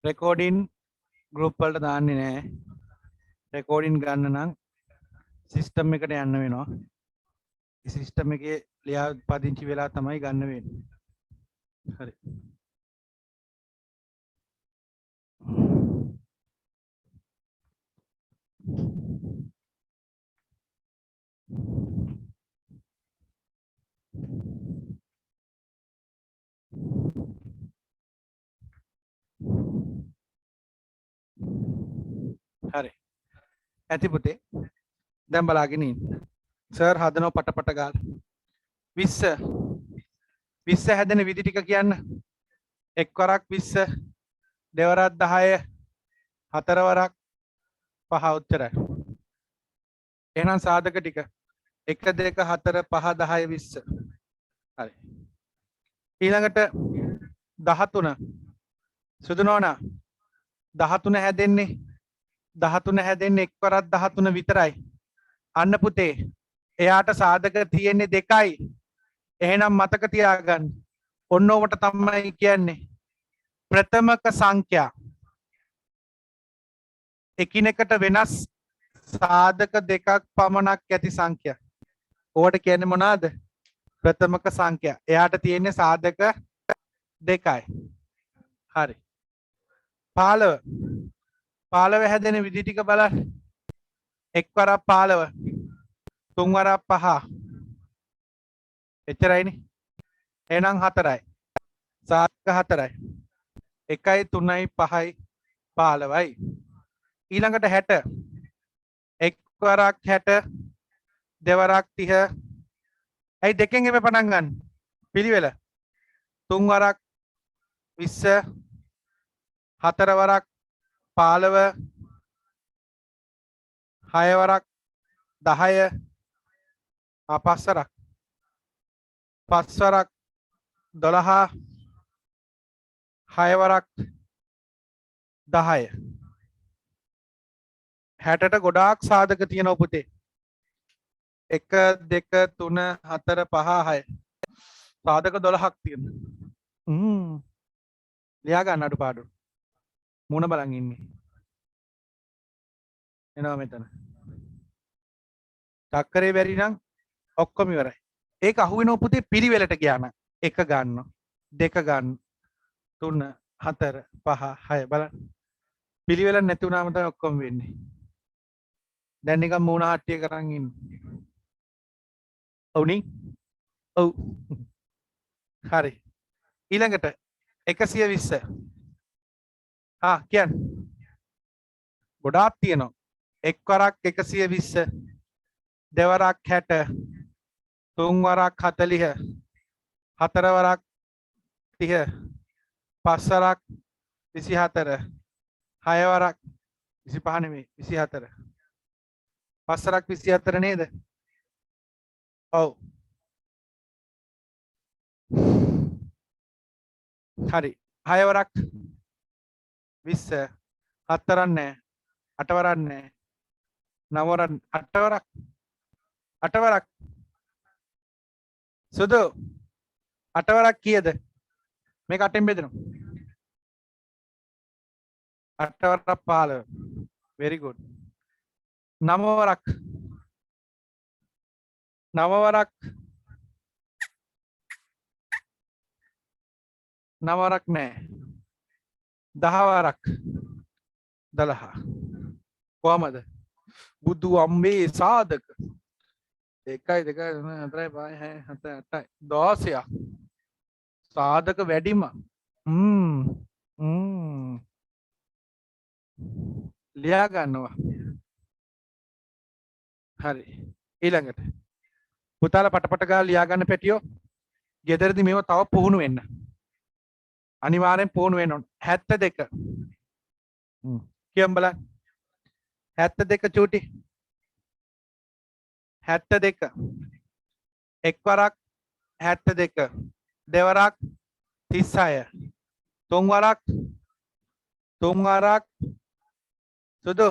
රෙකෝඩින් ගෲප් වලට දාන්නේ නැහැ රෙකෝඩින් ගන්න නම් සිස්ටම් එකට යන්න වෙනවා ඒ සිස්ටම් එකේ ලියා පදිංචි වෙලා තමයි ගන්න වෙන්නේ හරි හරි ඇති පුතේ දැන් බලාගෙන ඉන්න සර් හදනවා පටපට ගාලා 20 හැදෙන විදි ටික කියන්න එක්වරක් 20 දෙවරක් 10 හතරවරක් 5 උත්තරයි එහෙනම් සාධක ටික 1 2 4 5 10 20 හරි ඊළඟට 13 සුදු නෝනා 13 හැදෙන්නේ එක්වරක් 13 විතරයි අන්න පුතේ එයාට සාධක තියෙන්නේ 2යි එහෙනම් මතක තියාගන්න ඔන්න ඔබට තමයි කියන්නේ ප්‍රථමක සංඛ්‍යා එකිනෙකට වෙනස් සාධක දෙකක් පමණක් ඇති සංඛ්‍යා ඕවට කියන්නේ මොනවාද ප්‍රථමක සංඛ්‍යා එයාට තියෙන්නේ සාධක 2යි හරි 15 හැදෙන විදි ටික බලන්න එක්වරක් 15 තුන්වරක් 5 එච්චරයිනේ එහෙනම් 4යි සාධක 4යි 1යි 3යි 5යි 15යි ඊළඟට 60 එක්වරක් 60 දෙවරක් 30 ඇයි දෙකෙන් එප පටන් ගන්න පිළිවෙල තුන්වරක් 20 හතරවරක් 15 හයවරක් 10 පස්වරක් 12 හයවරක් 10 60ට ගොඩාක් සාධක තියෙනවා පුතේ 1 2 3 4 5 6 සාධක 12ක් තියෙනවා ලියා ගන්න අඩුපාඩු මුණ බලන් ඉන්නේ එනවා මෙතන චක්කරේ බැරි නම් ඔක්කොම ඉවරයි ඒක අහුවෙනව පුතේ පිළිවෙලට ගියා නම් 1 ගන්න 2 ගන්න 3 4 5 6 බලන්න පිළිවෙල නැති වුණාම තමයි ඔක්කොම වෙන්නේ දැන් නිකන් මූණ හට්ටිය කරන් ඉන්නේ ඔව්නේ ඔව් හරි ඊළඟට 120 කියන්න ගොඩාක් තියෙනවා එක් වරක් 120 දෙවරක් 60 තුන් වරක් 40 හතර වරක් 30 පස් වරක් 24 හය වරක් 25 නෙමෙයි 24 පස් වරක් 24 නේද ඔව් හරි හය වරක් 20 හතරක් නැහැ අට වරක් නැහැ නව වරක් අට වරක් සුදු අට වරක් කීයද මේක අටෙන් බෙදෙනවා අට වරක් 15 very good නව වරක් නව වරක් නෑ 10 වරක් 12 කොහමද බුදු අම්මේ සාධක 1 2 3 4 5 6 7 8 16ක් සාධක වැඩිම ලියා ගන්නවා හරි ඊළඟට පුතාලා පටපට ගාලා ලියා ගන්න පැටියෝ ගෙදරදී මේව තව පුහුණු වෙන්න අනිවාර්යෙන් පුහුණු වෙන්න ඕන 72 කියම් බලන්න 72 චූටි 72 එක් වරක් 72 දෙවරක් 36 තුන් වරක් සුදු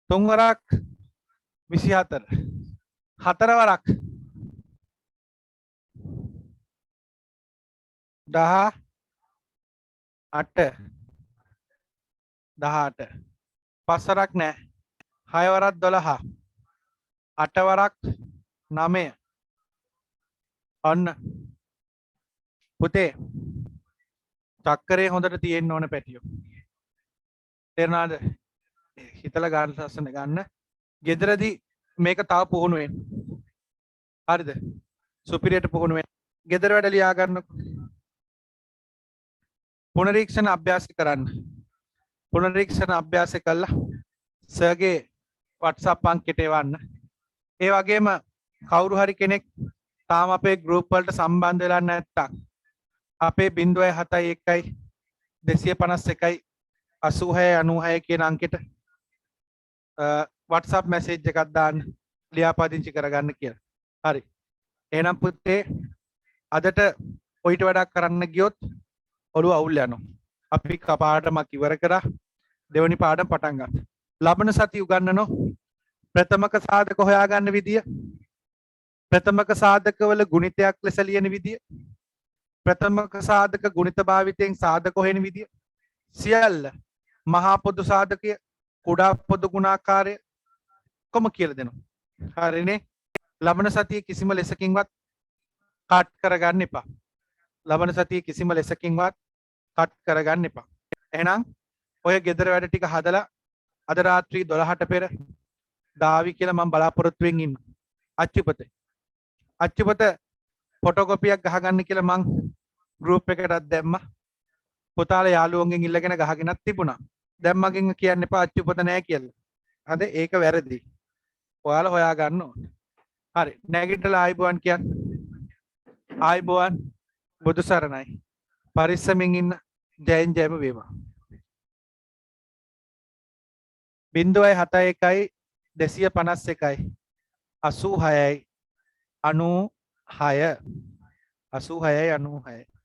තුන් වරක් 24 හතර වරක් 18 පස් වරක් නෑ හය වරක් 12 අට වරක් 9 ඔන්න පුතේ චක්කරේ හොඳට තියෙන්න ඕන පැටියෝ තේරුණාද හිතලා ගන්න ලස්සන ගන්න ගෙදරදී මේක තව පුහුණු වෙන්න හරිද සුපිරියට පුහුණු වෙන්න ගෙදර වැඩ ලියා ගන්නකො පුනරීක්ෂණ අභ්‍යාස කරන්න පුනරීක්ෂණ අභ්‍යාස කළා සර්ගේ WhatsApp අංකයට එවන්න ඒ වගේම කවුරු හරි කෙනෙක් තාම අපේ ගෲප් වලට සම්බන්ධ වෙලා නැත්නම් අපේ 071 251 86 කියන අංකෙට WhatsApp message එකක් දාන්න ලියාපදිංචි කරගන්න කියලා. හරි. එහෙනම් පුතේ අදට ඔයිට වැඩක් කරන්න ගියොත් ඔළුව අවුල් යනවා. අපි කපාඩමක් ඉවර කරා දෙවෙනි පාඩම පටන් ගන්න. ලබන සතිය උගන්වනෝ ප්‍රථමක සාධක හොයාගන්න විදිය. ප්‍රථමක සාධකවල ගුණිතයක් ලෙස ලියන විදිය. ප්‍රථමක සාධක ගුණිත භාවිතයෙන් සාධක හොයන විදිය. සියල්ල මහා පොදු සාධකය කුඩා පොදු ගුණාකාරය කොම කියලා දෙනවා. හරිනේ. ලබන සතියේ කිසිම ලෙසකින්වත් කට් කරගන්න එපා. ලබන සතියේ කිසිම ලෙසකින්වත් කට් කරගන්න එපා. එහෙනම් ඔය ගෙදර වැඩ ටික හදලා අද රාත්‍රී 12ට පෙර දාවි කියලා මම බලාපොරොත්තු වෙමින් ඉන්නවා. අච්චුපත ෆොටෝකොපියක් ගහගන්න කියලා මං ගෲප් එකටත් දැම්මා. පුතාලා යාළුවන්ගෙන් ඉල්ලගෙන ගහගෙනත් තිබුණා. දැන් මගෙන් කියන්න එපා අච්චුපත නැහැ කියලා. අද ඒක වැරදි. ඔයාලා හොයා ගන්න ඕනේ. හරි. නැගිටලා ආයිබෝවන් කියන්න. ආයිබෝවන් බුදු සරණයි. පරිස්සමින් ඉන්න. ජයෙන් ජයම වේවා. 071 251 86යි 96 86යි 96